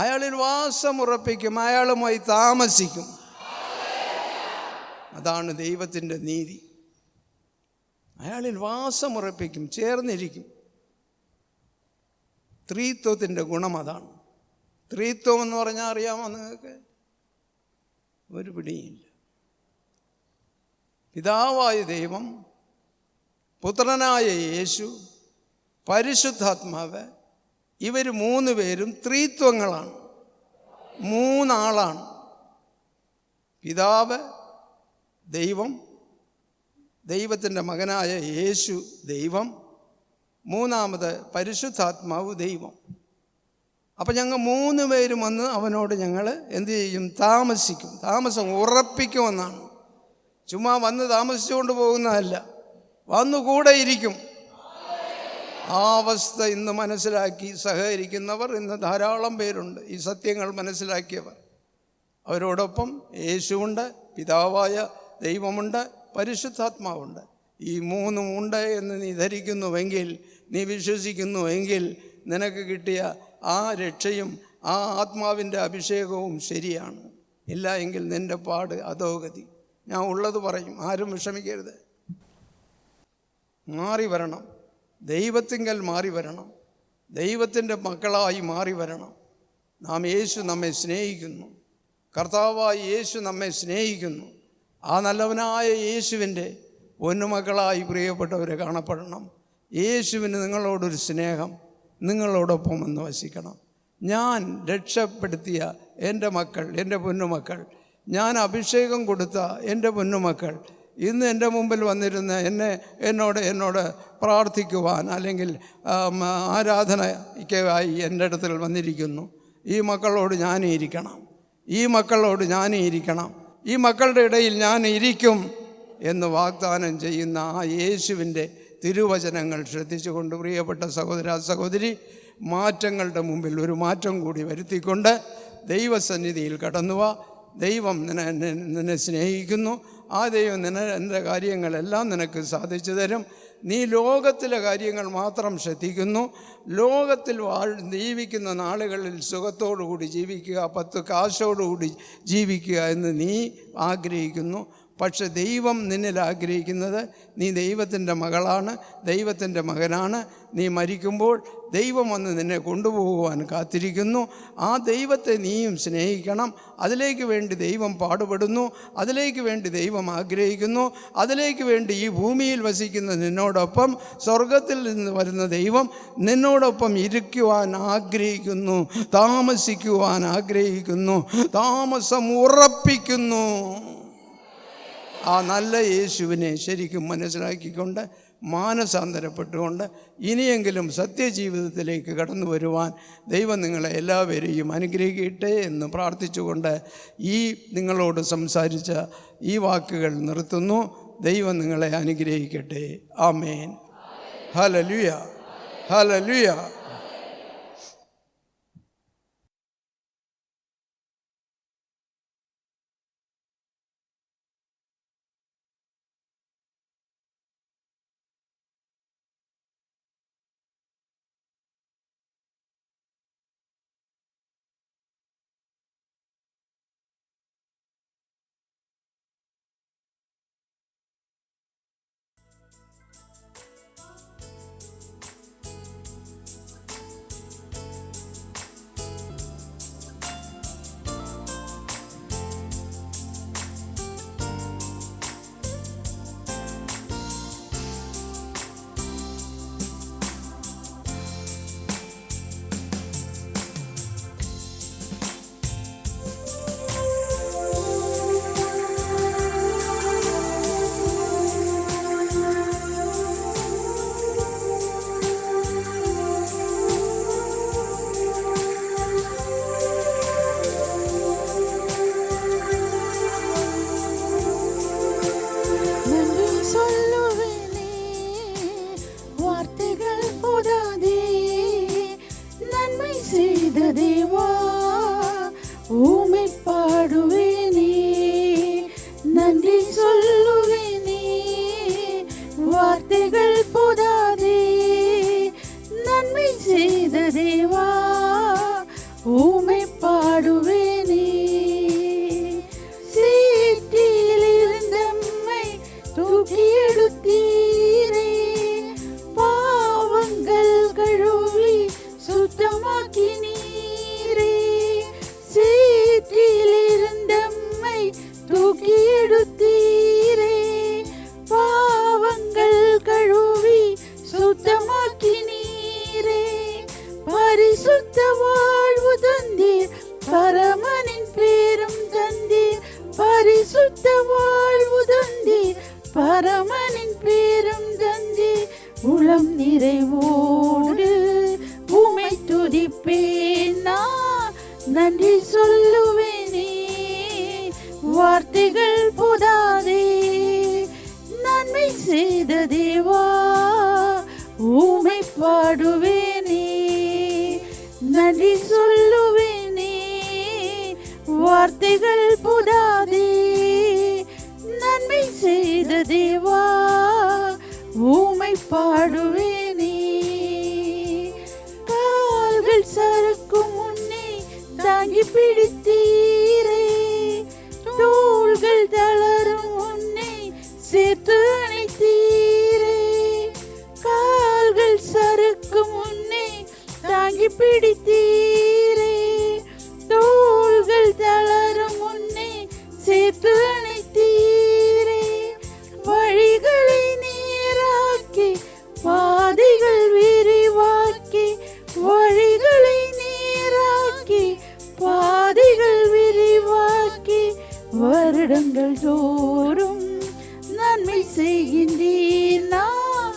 അയാളിൽ വാസമുറപ്പിക്കും, അയാളുമായി താമസിക്കും. അതാണ് ദൈവത്തിൻ്റെ നീതി. അയാളിൽ വാസമുറപ്പിക്കും, ചേർന്നിരിക്കും. ത്രിത്വത്തിൻ്റെ ഗുണം അതാണ്. ത്രിത്വം എന്ന് പറഞ്ഞാൽ അറിയാമോ നിങ്ങൾക്ക്? ഒരു പിടിയില്ല. പിതാവായ ദൈവം, പുത്രനായ യേശു, പരിശുദ്ധാത്മാവ്, ഇവർ മൂന്ന് പേരും ത്രിത്വങ്ങളാണ്, മൂന്നാളാണ്. പിതാവ് ദൈവം, ദൈവത്തിൻ്റെ മകനായ യേശു ദൈവം, മൂന്നാമത് പരിശുദ്ധാത്മാവ് ദൈവം. അപ്പം ഞങ്ങൾ മൂന്ന് പേരും വന്ന് അവനോട് ഞങ്ങൾ എന്തു ചെയ്യും? താമസിക്കും. താമസം ഉറപ്പിക്കുമെന്നാണ്. ചുമ്മാ വന്ന് താമസിച്ചുകൊണ്ട് പോകുന്നതല്ല, വന്നു കൂടെ ഇരിക്കും. ആ അവസ്ഥ ഇന്ന് മനസ്സിലാക്കി സഹകരിക്കുന്നവർ ഇന്ന് ധാരാളം പേരുണ്ട്. ഈ സത്യങ്ങൾ മനസ്സിലാക്കിയവർ. അവരോടൊപ്പം യേശുവുണ്ട്, പിതാവായ ദൈവമുണ്ട്, പരിശുദ്ധാത്മാവുണ്ട്. ഈ മൂന്നും ഉണ്ട് എന്ന് നീ ധരിക്കുന്നുവെങ്കിൽ, നീ വിശ്വസിക്കുന്നുവെങ്കിൽ, നിനക്ക് കിട്ടിയ ആ രക്ഷയും ആ ആത്മാവിൻ്റെ അഭിഷേകവും ശരിയാണ്. ഇല്ല എങ്കിൽ നിൻ്റെ പാട് അധോഗതി. ഞാൻ ഉള്ളത് പറയും, ആരും വിഷമിക്കരുത്. മാറി വരണം, ദൈവത്തിങ്കൽ മാറി വരണം, ദൈവത്തിൻ്റെ മക്കളായി മാറി വരണം. യേശു നമ്മെ സ്നേഹിക്കുന്നു, കർത്താവായ യേശു നമ്മെ സ്നേഹിക്കുന്നു. ആ നല്ലവനായ യേശുവിൻ്റെ പൊന്നുമക്കളായി പ്രിയപ്പെട്ടവരെ കാണപ്പെടണം. യേശുവിന് നിങ്ങളോടൊരു സ്നേഹം, നിങ്ങളോടൊപ്പം ഒന്ന് വസിക്കണം. ഞാൻ രക്ഷപ്പെടുത്തിയ എൻ്റെ മക്കൾ, എൻ്റെ പൊന്നുമക്കൾ, ഞാൻ അഭിഷേകം കൊടുത്ത എൻ്റെ പൊന്നുമക്കൾ ഇന്ന് എൻ്റെ മുമ്പിൽ വന്നിരുന്ന എന്നോട് പ്രാർത്ഥിക്കുവാൻ അല്ലെങ്കിൽ ആരാധനയ്ക്കായി എൻ്റെ അടുത്തിൽ വന്നിരിക്കുന്നു. ഈ മക്കളോട് ഞാനും ഇരിക്കണം, ഈ മക്കളോട് ഞാനും ഇരിക്കണം, ഈ മക്കളുടെ ഇടയിൽ ഞാൻ ഇരിക്കും എന്ന് വാഗ്ദാനം ചെയ്യുന്ന ആ യേശുവിൻ്റെ തിരുവചനങ്ങൾ ശ്രദ്ധിച്ചുകൊണ്ട് പ്രിയപ്പെട്ട സഹോദര സഹോദരി, മാറ്റങ്ങളുടെ മുമ്പിൽ ഒരു മാറ്റം കൂടി വരുത്തിക്കൊണ്ട് ദൈവസന്നിധിയിൽ കടന്നുവാ. ദൈവം നിന്നെ സ്നേഹിക്കുന്നു. ആ ദൈവം എൻ്റെ കാര്യങ്ങളെല്ലാം നിനക്ക് സാധിച്ചു തരും. നീ ലോകത്തിലെ കാര്യങ്ങൾ മാത്രം ശ്രദ്ധിക്കുന്നു. ലോകത്തിൽ ജീവിക്കുന്ന നാളുകളിൽ സുഖത്തോടുകൂടി ജീവിക്കുക, 10 കാശോടുകൂടി ജീവിക്കുക എന്ന് നീ ആഗ്രഹിക്കുന്നു. പക്ഷെ ദൈവം നിന്നിൽ ആഗ്രഹിക്കുന്നത്, നീ ദൈവത്തിൻ്റെ മകളാണ്, ദൈവത്തിൻ്റെ മകനാണ്. നീ മരിക്കുമ്പോൾ ദൈവം വന്ന് നിന്നെ കൊണ്ടുപോകുവാൻ കാത്തിരിക്കുന്നു. ആ ദൈവത്തെ നീയും സ്നേഹിക്കണം. അതിലേക്ക് വേണ്ടി ദൈവം പാടുപെടുന്നു, അതിലേക്ക് വേണ്ടി ദൈവം ആഗ്രഹിക്കുന്നു. അതിലേക്ക് വേണ്ടി ഈ ഭൂമിയിൽ വസിക്കുന്ന നിന്നോടൊപ്പം സ്വർഗത്തിൽ നിന്ന് വരുന്ന ദൈവം നിന്നോടൊപ്പം ഇരിക്കുവാൻ ആഗ്രഹിക്കുന്നു, താമസിക്കുവാൻ ആഗ്രഹിക്കുന്നു, താമസം ഉറപ്പിക്കുന്നു. ആ നല്ല യേശുവിനെ ശരിക്കും മനസ്സിലാക്കിക്കൊണ്ട് മാനസാന്തരപ്പെട്ടുകൊണ്ട് ഇനിയെങ്കിലും സത്യജീവിതത്തിലേക്ക് കടന്നു വരുവാൻ ദൈവം നിങ്ങളെ എല്ലാവരെയും അനുഗ്രഹിക്കട്ടെ എന്ന് പ്രാർത്ഥിച്ചുകൊണ്ട് ഈ നിങ്ങളോട് സംസാരിച്ച ഈ വാക്കുകൾ നിർത്തുന്നു. ദൈവം നിങ്ങളെ അനുഗ്രഹിക്കട്ടെ. ആമേൻ. Hallelujah, hallelujah. பாடுவேனே, நன்றி சொல்லுவேனே, வார்த்தைகள் போதாதே, நன்மை செய்த தேவா உம்மை பாடுவேனே. சேற்றில் இருந்தம்மை தூக்கி எடுத்தீரே, பாவங்கள் கழுவி சுத்தமாக்கினீரே. சேற்றில் இருந்தம்மை தூக்கி எடுத்தீரே, பாவங்கள் கழுவி சுத்தமாக்கினீரே. பரிசுத்த வாழ்வு தந்தீர், பரமனின் பேரும் தந்தீர். பரிசுத்த வாழ்வு தந்தீர், பரமனின் பேரும் தந்தீர். உளம் நிறைவோடு உம்மை துதிப்பேன் நான், நன்றி சொல்லுவேனே, வார்த்தைகள் போதாதே, நன்மை செய்த தேவா உம்மை பாடுவேனே, நன்றி சொல்லுவேனே, வார்த்தைகள் போதாதே, நன்மை செய்த தேவா உம்மை பாடுவேனே. கால்கள் சறுக்கும் முன்னே தாங்கி பிடித்தீரே, தோள்கள் தளரும் முன்னே சேர்த்து அணைத்தீரே. கால்கள் சறுக்கும் முன்னே தாங்கி பிடித்தீரே, தோள்கள் தளரும் முன்னே சேர்த்து அணைத்தீரே. வழிகளை நேராக்கி பாதைகள் விரிவாக்கி, வழிகளை நேராக்கி பாதைகள் விரிவாக்கி, வருடங்கள் தோறும் நன்மை செய்கின்றீர் நான்,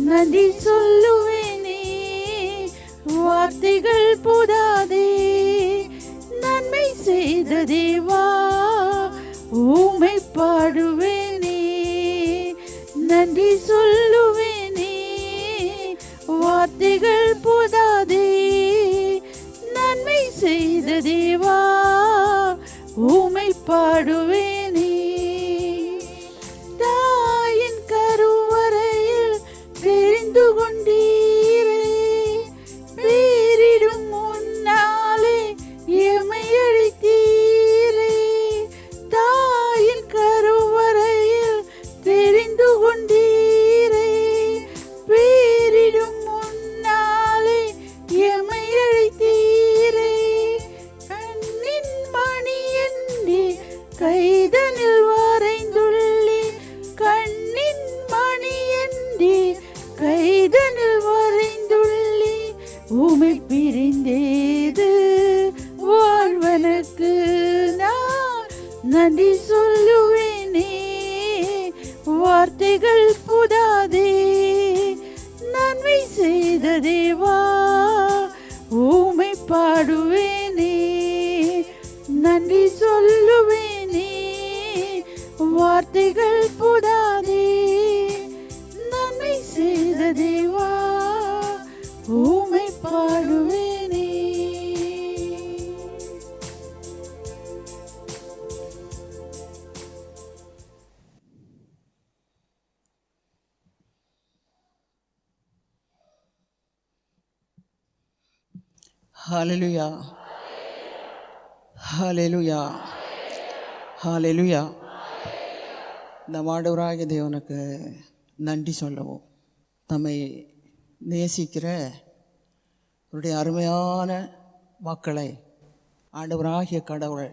நன்றி சொல்லுவேனே, வார்த்தைகள் போதாதே, நன்மை செய்த தேவா உம்மை பாடுவேனே, நன்றி சொல்லுவேனே, வார்த்தைகள் போதாதே, நன்மை செய்த தேவா உம்மை பாடுவேனே. தாயின் கருவறையில் தெரிந்து கொண்டீரே, பேரிடும் முன்னாலே எமை அழைத்தீரே. தாயின் கருவறையில் தெரிந்து கொண்டீரே, பேரிடும் முன்னாலே எமை அழைத்தீரே. கண்ணின் மணி என்று கைதனில் வரைந்துள்ளே, கண்ணின் மணி என்று கைதனில் வரைந்துள்ளே. உமை பிரிந்தேது வாழ்வனுக்கு நான், நன்றி சொல்லுவேனே, வார்த்தைகள் புதாதே, நன்மை செய்த தேவா உம்மை பாடுவேனே, நன்றி சொல்லுவேனே, வார்த்தைகள் புதாதே, நன்மை செய்த தேவா உம்மை பாடுவேனே. ஹalleluya, ஹalleluya, ஹalleluya. நம் ஆண்டவராகிய தேவனுக்கு நன்றி சொல்லவும், நம்மை நேசிக்கிற அவருடைய அருமையான மக்களை ஆண்டவராகிய கடவுள்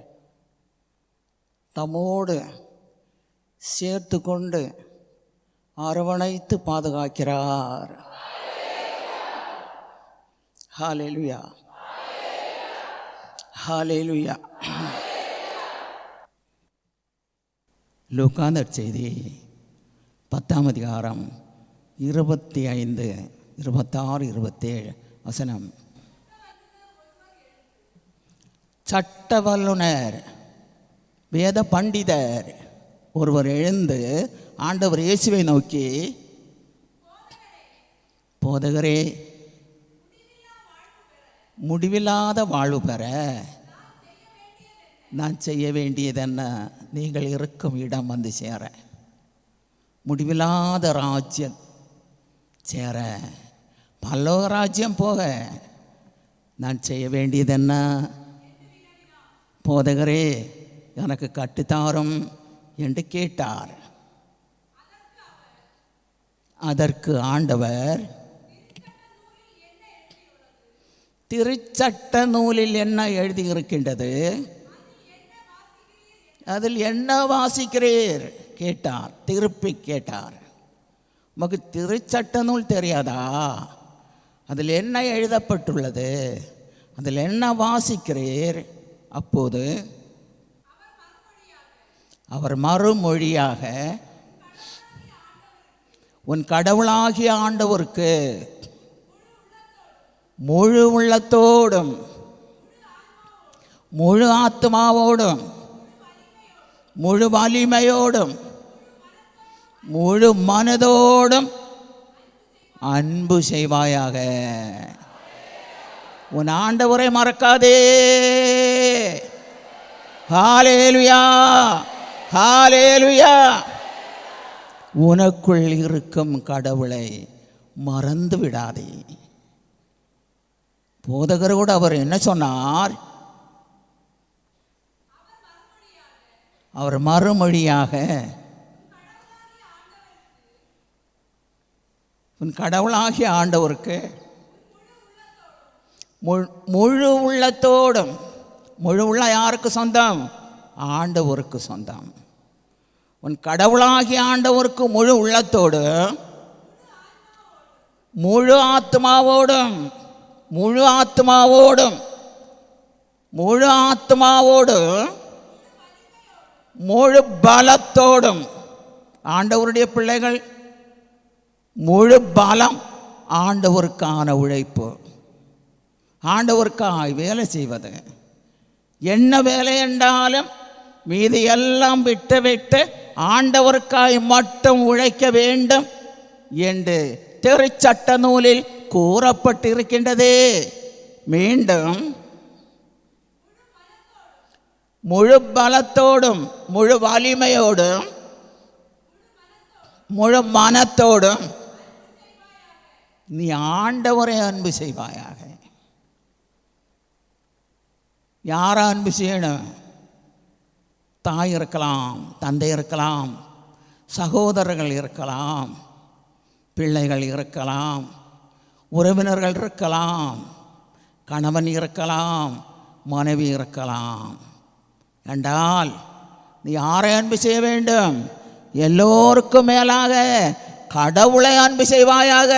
தம்மோடு சேர்த்து கொண்டு அரவணைத்து பாதுகாக்கிறார். ஹalleluya, ஹalleluya. லூக்கா நற்செய்தி 10ஆம் அதிகாரம் 25, 26, 27 வசனம். சட்ட வல்லுனர் வேத பண்டிதர் ஒருவர் எழுந்து ஆண்டவர் இயேசுவை நோக்கி, போதகரே, முடிவில்லாத வாழ்வு பெற நான் செய்ய வேண்டியது என்ன? நீங்கள் இருக்கும் இடம் வந்து சேர, முடிவில்லாத ராஜ்யம் சேர, பல்லோக ராஜ்யம் போக நான் செய்ய வேண்டியது என்ன? போதகரே எனக்கு கட்டுத்தாரும் என்று கேட்டார். அதற்கு ஆண்டவர், திருச்சட்ட நூலில் என்ன எழுதியிருக்கின்றது, அதில் என்ன வாசிக்கிறீர் கேட்டார். திருப்பி கேட்டார், உமக்கு திருச்சட்ட நூல் தெரியாதா? அதில் என்ன எழுதப்பட்டுள்ளது, அதில் என்ன வாசிக்கிறீர்? அப்போது அவர் மறுமொழியாக, உன் கடவுளாகிய ஆண்டவருக்கு முழு உள்ளத்தோடும் முழு ஆத்மாவோடும் முழு வலிமையோடும் முழு மனதோடும் அன்பு செய்வாயாக. உன் ஆண்டவரை மறக்காதே. ஹல்லேலூயா, ஹல்லேலூயா. உனக்குள் இருக்கும் கடவுளை மறந்து விடாதே. போதகரோடு அவர் என்ன சொன்னார்? அவர் மறுமொழியாக, உன் கடவுளாகிய ஆண்டவருக்கு முழு உள்ளத்தோடும், முழு உள்ள யாருக்கு சொந்தம்? ஆண்டவருக்கு சொந்தம். உன் கடவுளாகிய ஆண்டவருக்கு முழு உள்ளத்தோடு முழு ஆத்மாவோடும் முழு ஆத்மாவோடும் முழு ஆத்மாவோடும் முழு பலத்தோடும். ஆண்டவருடைய பிள்ளைகள், முழு பலம் ஆண்டவருக்கான உழைப்பு, ஆண்டவருக்காய் வேலை செய்வது. என்ன வேலை என்றாலும் மீதி எல்லாம் விட்டு விட்டு ஆண்டவருக்காய் மட்டும் உழைக்க வேண்டும் என்று திருச்சட்ட நூலில் கூறப்பட்டிருக்கின்றது. மீண்டும் முழு பலத்தோடும் முழு வலிமையோடும் முழு மனத்தோடும் நீ ஆண்டவரை அன்பு செய்வாயாக. யாரை அன்பு செய்யணும்? தாய் இருக்கலாம், தந்தை இருக்கலாம், சகோதரர்கள் இருக்கலாம், பிள்ளைகள் இருக்கலாம், உறவினர்கள் இருக்கலாம், கணவன் இருக்கலாம், மனைவி இருக்கலாம். என்றால் நீ யாரை அன்பு செய்ய வேண்டும்? எல்லோருக்கும் மேலாக கடவுளை அன்பு செய்வாயாக.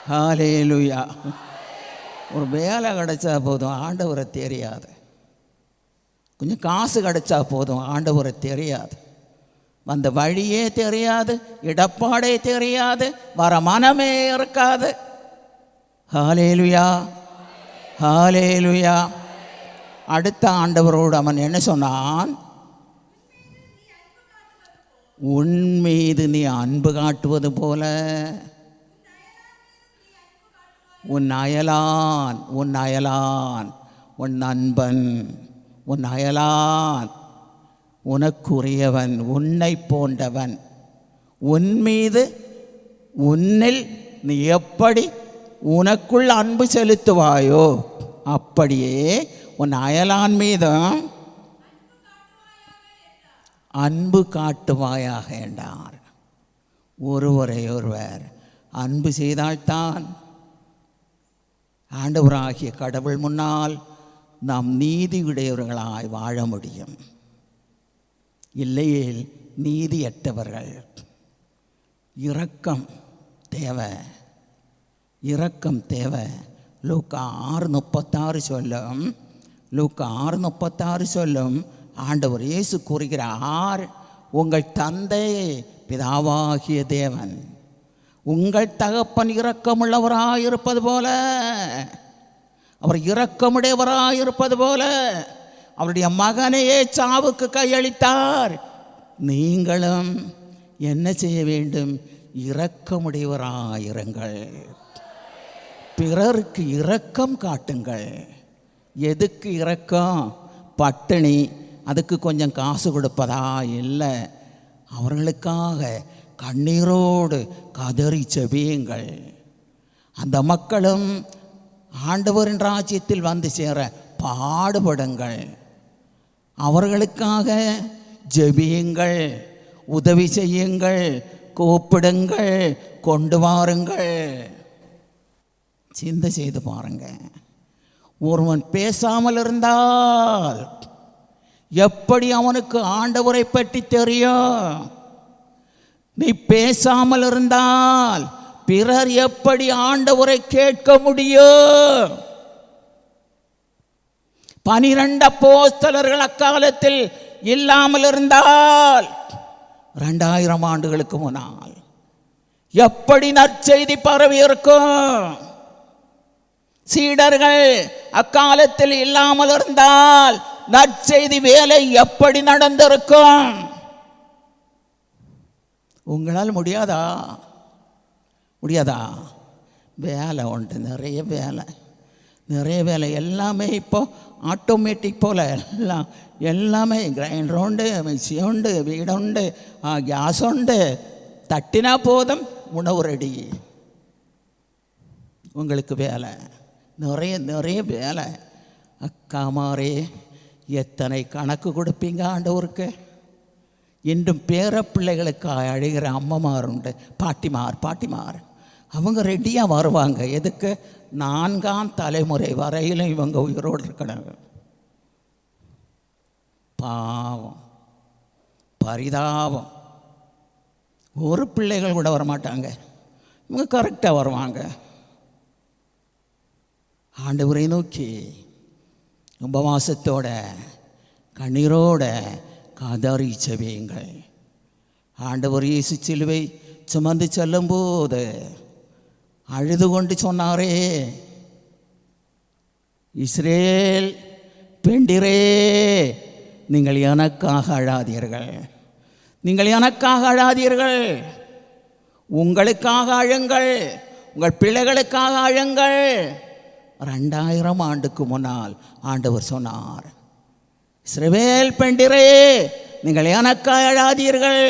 ஹல்லேலூயா. ஒரு வேலை கிடைச்சா போதும், ஆண்டவரை தெரியாது. கொஞ்சம் காசு கிடைச்சா போதும், ஆண்டவரை தெரியாது. வந்த வழியே தெரியாது, இடப்பாடே தெரியாது, வர மனமே இருக்காது. ஹல்லேலூயா, ஹல்லேலூயா. அடுத்த ஆண்டவரோடு அவன் என்ன சொன்னான்? உன் மீது நீ அன்பு காட்டுவது போல உன் அயலான், உன் அயலான், உன் நண்பன், உன் அயலான், உனக்குரியவன், உன்னை போன்றவன், உன் மீது உன்னில் நீ எப்படி உனக்குள் அன்பு செலுத்துவாயோ அப்படியே உன் அயலான் மீதும் அன்பு காட்டுவாயாக என்றார். ஒருவரை ஒருவர் அன்பு செய்தால்தான் ஆண்டவராகிய கடவுள் முன்னால் நாம் நீதியுடையவர்களாய் வாழ முடியும். இல்லையேல் நீதியற்றவர்கள். இரக்கம் தேவை, இரக்கம் தேவை. லூக்கா 6:36 சொல்லும், லூக்கா 6:36 சொல்லும், ஆண்டவர் இயேசு கூறுகிறார், உங்கள் தந்தை பிதாவாகிய தேவன் உங்கள் தகப்பன் இரக்கமுள்ளவராயிருப்பது போல, அவர் இரக்கமுடையவராயிருப்பது போல அவருடைய மகனையே சாவுக்கு கையளித்தார். நீங்களும் என்ன செய்ய வேண்டும்? இரக்கமுடையவராயிருங்கள், பிறருக்கு இரக்கம் காட்டுங்கள். எதுக்கு இறக்கம்? பட்டினி, அதுக்கு கொஞ்சம் காசு கொடுப்பதா? இல்லை, அவர்களுக்காக கண்ணீரோடு கதறி செபியுங்கள். அந்த மக்களும் ஆண்டவரின் ராஜ்யத்தில் வந்து சேர பாடுபடுங்கள். அவர்களுக்காக ஜெபியுங்கள், உதவி செய்யுங்கள், கூப்பிடுங்கள், கொண்டு வாருங்கள். சிந்தை செய்து பாருங்க. ஒருவன் பேசாமல் இருந்தால் எப்படி அவனுக்கு ஆண்டவரை பற்றி தெரியும்? நீ பேசாமல் இருந்தால் பிறர் எப்படி ஆண்டவரை கேட்க முடியும்? 12 அப்போஸ்தலர்கள் அக்காலத்தில் இல்லாமல் இருந்தால் 2000 ஆண்டுகளுக்கு முன்னால் எப்படி நற்செய்தி பரவி இருக்கும்? சீடர்கள் அக்காலத்தில் இல்லாமல் இருந்தால் நற்செய்தி வேலை எப்படி நடந்திருக்கும்? உங்களால் முடியாதா? வேலை உண்டு, நிறைய வேலை. எல்லாமே இப்போ ஆட்டோமேட்டிக் போல் எல்லாமே கிரைண்டர் உண்டு, மிக்சி உண்டு, வீடுண்டு, கேஸ் உண்டு. தட்டினா போதும், உணவு ரெடி. உங்களுக்கு வேலை நிறைய வேலை. அக்காமாரே, எத்தனை கணக்கு கொடுப்பீங்க ஆண்டவருக்கு? இன்றும் பேர பிள்ளைகளுக்கு அழுகிற அம்மமார் உண்டு, பாட்டிமார். அவங்க ரெடியாக வருவாங்க. எதுக்கு? 4ஆம் தலைமுறை வரையிலும் இவங்க உயிரோடு இருக்கிறாங்க. பாவம், பரிதாபம். ஒரு பிள்ளைகள் கூட வரமாட்டாங்க, இவங்க கரெக்டாக வருவாங்க. ஆண்டவரை நோக்கி உபவாசத்தோட கண்ணீரோட கதறி செவியுங்கள். ஆண்டவர் இயேசு சிலுவை சுமந்து செல்லும்போது அழுது கொண்டு சொன்னாரே, இஸ்ரேல் பெண்டிரே, நீங்கள் எனக்காக அழாதீர்கள், உங்களுக்காக அழுங்கள், உங்கள் பிள்ளைகளுக்காக அழுங்கள். 2000 ஆண்டுக்கு முன்னால் ஆண்டவர் சொன்னார், இஸ்ரவேல் பெண்டிரே, நீங்கள் எனக்காக அழாதீர்கள்,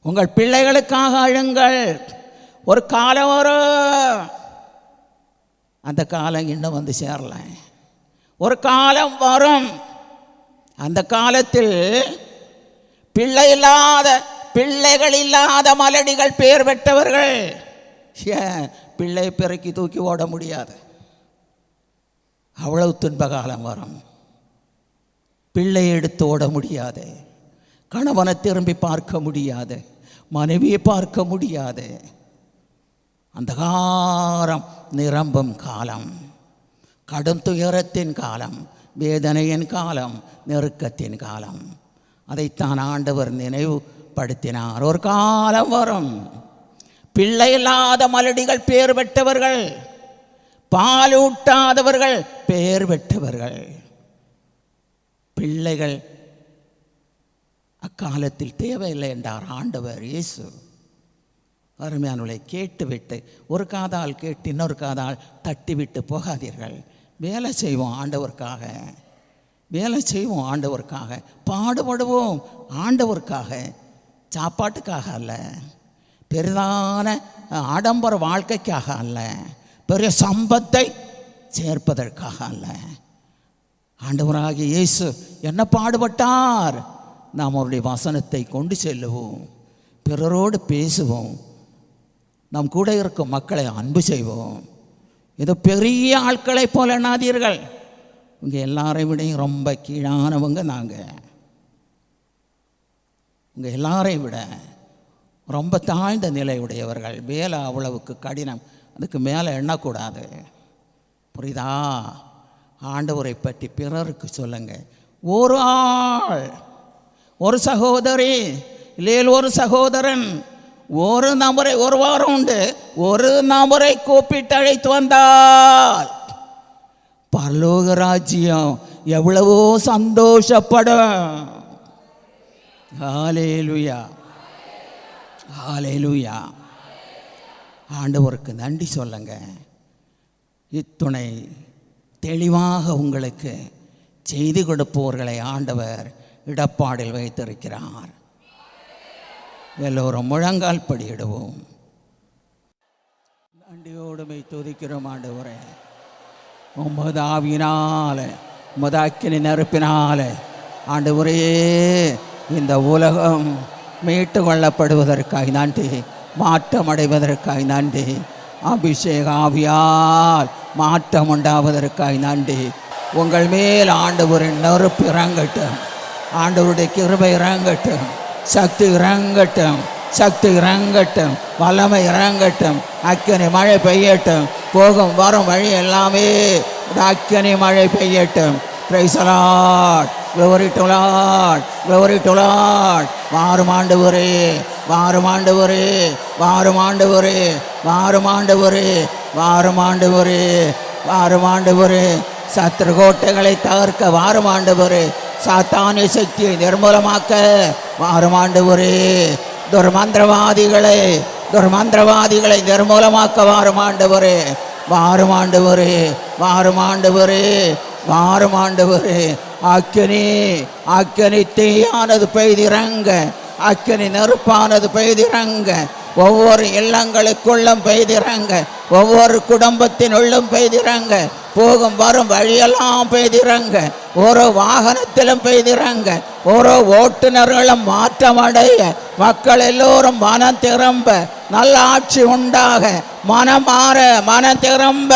உங்கள் பிள்ளைகளுக்காக அழுங்கள். ஒரு காலம் வரும், அந்த காலம் இன்னும் வந்து சேரல. ஒரு காலம் வரும், அந்த காலத்தில் பிள்ளைகள் இல்லாத மலடிகள் பேர் பெற்றவர்கள். பிள்ளை பிறக்கி தூக்கி ஓட முடியாது, அவ்வளவு துன்ப காலம் வரும். பிள்ளை எடுத்து ஓட முடியாது, கணவனை திரும்பி பார்க்க முடியாது, மனைவியை பார்க்க முடியாது. அந்தகாரம் நிரம்பும் காலம், கடும் துயரத்தின் காலம், வேதனையின் காலம், நெருக்கத்தின் காலம். அதைத்தான் ஆண்டவர் நினைவுபடுத்தினார். ஒரு காலம் வரும், பிள்ளை இல்லாத மலடிகள் பேர் பெற்றவர்கள், பாலூட்டாதவர்கள் பேர் பெற்றவர்கள். பிள்ளைகள் அக்காலத்தில் தேவையில்லை என்றார் ஆண்டவர் இயேசு. அருமையானவர்களை, கேட்டுவிட்டு ஒரு காதால் கேட்டு இன்னொரு காதால் தட்டிவிட்டு போகாதீர்கள். வேலை செய்வோம் ஆண்டவருக்காக, பாடுபடுவோம் ஆண்டவருக்காக, சாப்பாட்டுக்காக அல்ல, பெரிதான ஆடம்பர வாழ்க்கைக்காக அல்ல, பெரிய சம்பத்தை சேர்ப்பதற்காக அல்ல. ஆண்டவராகிய இயேசு என்ன பாடுபட்டார்? நாம் அவருடைய வசனத்தை கொண்டு செல்லுவோம், பிறரோடு பேசுவோம், நம் கூட இருக்கும் மக்களை அன்பு செய்வோம். ஏதோ பெரிய ஆட்களை போல எண்ணாதீர்கள். இங்கே எல்லாரையும் விட ரொம்ப கீழானவங்க நாங்கள். உங்கள் எல்லாரையும் விட ரொம்ப தாழ்ந்த நிலை உடையவர்கள். வேலை அவ்வளவுக்கு கடினம், அதுக்கு மேலே எண்ணக்கூடாது. புரியுதா? ஆண்டவரை பற்றி பிறருக்கு சொல்லுங்க. ஒரு ஆள், ஒரு சகோதரி, இல்லையில் ஒரு சகோதரன், ஒரு நபரை, ஒரு வாரம் உண்டு, ஒரு நபரை கூப்பிட்டு அழைத்து வந்தால் பரலோக ராஜ்யம் எவ்வளவோ சந்தோஷப்படும். ஹல்லேலூயா, ஹல்லேலூயா. ஆண்டவருக்கு நன்றி சொல்லுங்க. இத்துணை தெளிவாக உங்களுக்கு செய்தி கொடுப்பவர்களை ஆண்டவர் இடப்பாடில் வைத்திருக்கிறார். எல்லோரும் முழங்கால் படியிடுவோம். நன்றியோடுமை துதிக்கிறோம் ஆண்டவரே. உமது ஆவியினால உமது அக்கினி நெருப்பினால ஆண்டவரே இந்த உலகம் மீட்டு கொள்ளப்படுவதற்காய் நன்றி, மாற்றம் அடைவதற்காய் நன்றி, அபிஷேக ஆவியால் மாற்றம் உண்டாவதற்காய் நன்றி. உங்கள் மேல் ஆண்டவரின் நெருப்பு இறங்கட்டும், ஆண்டவருடைய கிருபை இறங்கட்டும், சக்தி இறங்கட்டும், சக்தி இறங்கட்டும், வல்லமை இறங்கட்டும், அக்கினி மழை பெய்யட்டும், போகும் வரும் வழி எல்லாமே அக்கினி மழை பெய்யட்டும். Praise the Lord, glory to Lord, glory to Lord. வாரும் ஆண்டவரே, வாரும் ஆண்டவரே, வாரும் ஆண்டவரே, வாரும் ஆண்டவரே, வாரும் ஆண்டவரே, வாரும் ஆண்டவரே. சத்துரு கோட்டைகளை தகர்க்க வாரும் ஆண்டவரே, சாத்தானிய சக்தியை நிர்மூலமாக்க வாரும் ஆண்டவரே, துர்மந்திரவாதிகளை நிர்மூலமாக்க வாரும் ஆண்டவரே, வாரும் ஆண்டவரே, வாரும் ஆண்டவரே, வாரும் ஆண்டவரே. அக்கினி தீயானது பெய்திறங்க, அக்கினி நெருப்பானது பெய்திறங்க, ஒவ்வொரு இல்லங்களுக்குள்ளும் பெய்திறங்க, ஒவ்வொரு குடும்பத்தின் உள்ளும் பெய்திறங்க, போகும் வரும் வழியெல்லாம் பெய்திறங்க, ஓரோ வாகனத்திலும் பெய்திறங்க, ஓரோ ஓட்டுநர்களும் மாற்றமடைய, மக்கள் எல்லோரும் மனம் திரும்ப, நல்ல ஆட்சி உண்டாக, மனம் மாற, மனம் திரும்ப.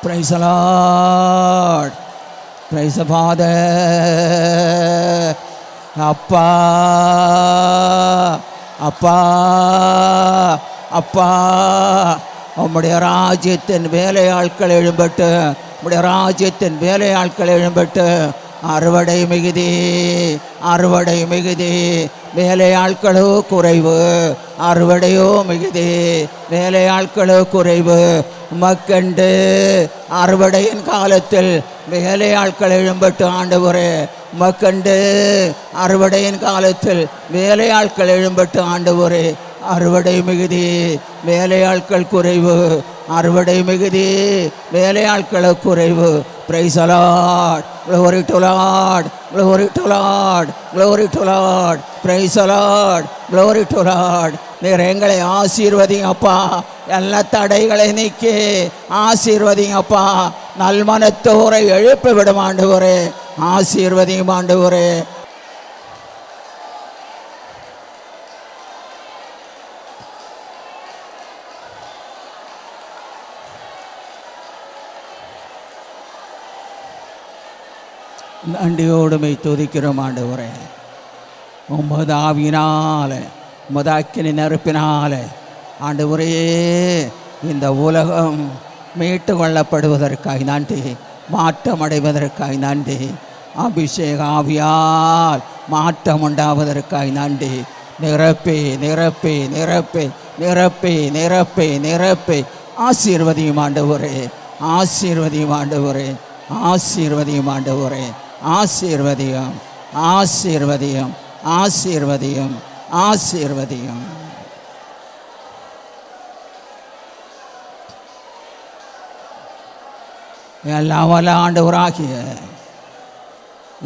Praise the Lord, praise the Father. அப்பா அப்பா அப்பா, உம்முடைய ராஜ்யத்தின் வேலையாட்கள் எழும்பட்டு, உம்முடைய ராஜ்யத்தின் வேலையாட்கள் எழும்பட்டு. அறுவடை மிகுதி, அறுவடை மிகுதி, வேலையாட்களோ குறைவு, அறுவடையோ மிகுதி, வேலையாட்களோ குறைவு. மக்கண்டு அறுவடையின் காலத்தில் வேலையாட்கள் எழும்பட்டு ஆண்டவரே, மக்கண்டு அறுவடையின் காலத்தில் வேலையாட்கள் எழும்பட்டு ஆண்டவரே. அறுவடை மிகுதி, வேலையாட்கள் குறைவு, அறுவடை மிகுதி, வேலையாட்கள் குறைவு. Praise the Lord, glory to Lord, glory to Lord, glory to Lord. Praise the Lord, glory to Lord. நீர் எங்களை ஆசீர்வதிங்கப்பா, எல்லா தடைகளை நீக்கி ஆசீர்வதிங்கப்பா. நல்மனத்தோரை எழுப்பி விடும் ஆண்டவரே, ஆசீர்வதியும் ஆண்டவரே. நன்றியோடுமை துதிக்கிறோம் ஆண்டவரே. உமது ஆவியினால உமது அக்கினி நெருப்பினால ஆண்டவரே இந்த உலகம் மீட்டு கொள்ளப்படுவதற்காய் நன்றி, மாற்றம் அடைவதற்காய் நன்றி, அபிஷேக ஆவியால் மாற்றம் உண்டாவதற்காய் நன்றி. நிரப்பி நிரப்பி நிரப்பி நிரப்பி நிரப்பி நிரப்பி ஆசீர்வதியும் ஆண்டவரே, ஆசீர்வதியும் ஆண்டவரே, ஆசீர்வதியும் ஆண்டவரே, ஆசீர்வதியும், ஆசீர்வதியும், ஆசீர்வதியும், ஆசீர்வதியும். எல்லாம் வல்ல ஆண்டவராகிய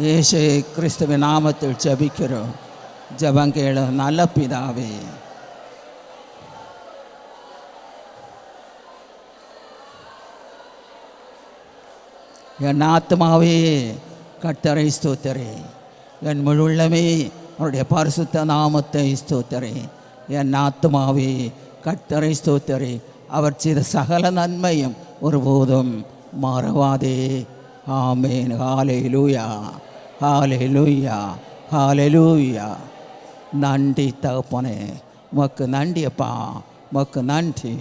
இயேசு கிறிஸ்துவின் நாமத்தில் ஜெபிக்கிறோம். ஜெபம் கேளு நல்ல பிதாவே. என் ஆத்மாவே கர்த்தரை ஸ்தோத்திரே, என் முழுள்ளமே அவருடைய பரிசுத்த நாமத்தை ஸ்தோத்திரே. என் ஆத்மாவே கர்த்தரை ஸ்தோத்திரே, அவர் செய்த சகல நன்மையும் ஒருபோதும் மறவாதே. ஆமேன். ஹல்லேலூயா, ஹல்லேலூயா, ஹல்லேலூயா. நன்றி தகப்பனே, உமக்கு நன்றி அப்பா, உமக்கு நன்றி.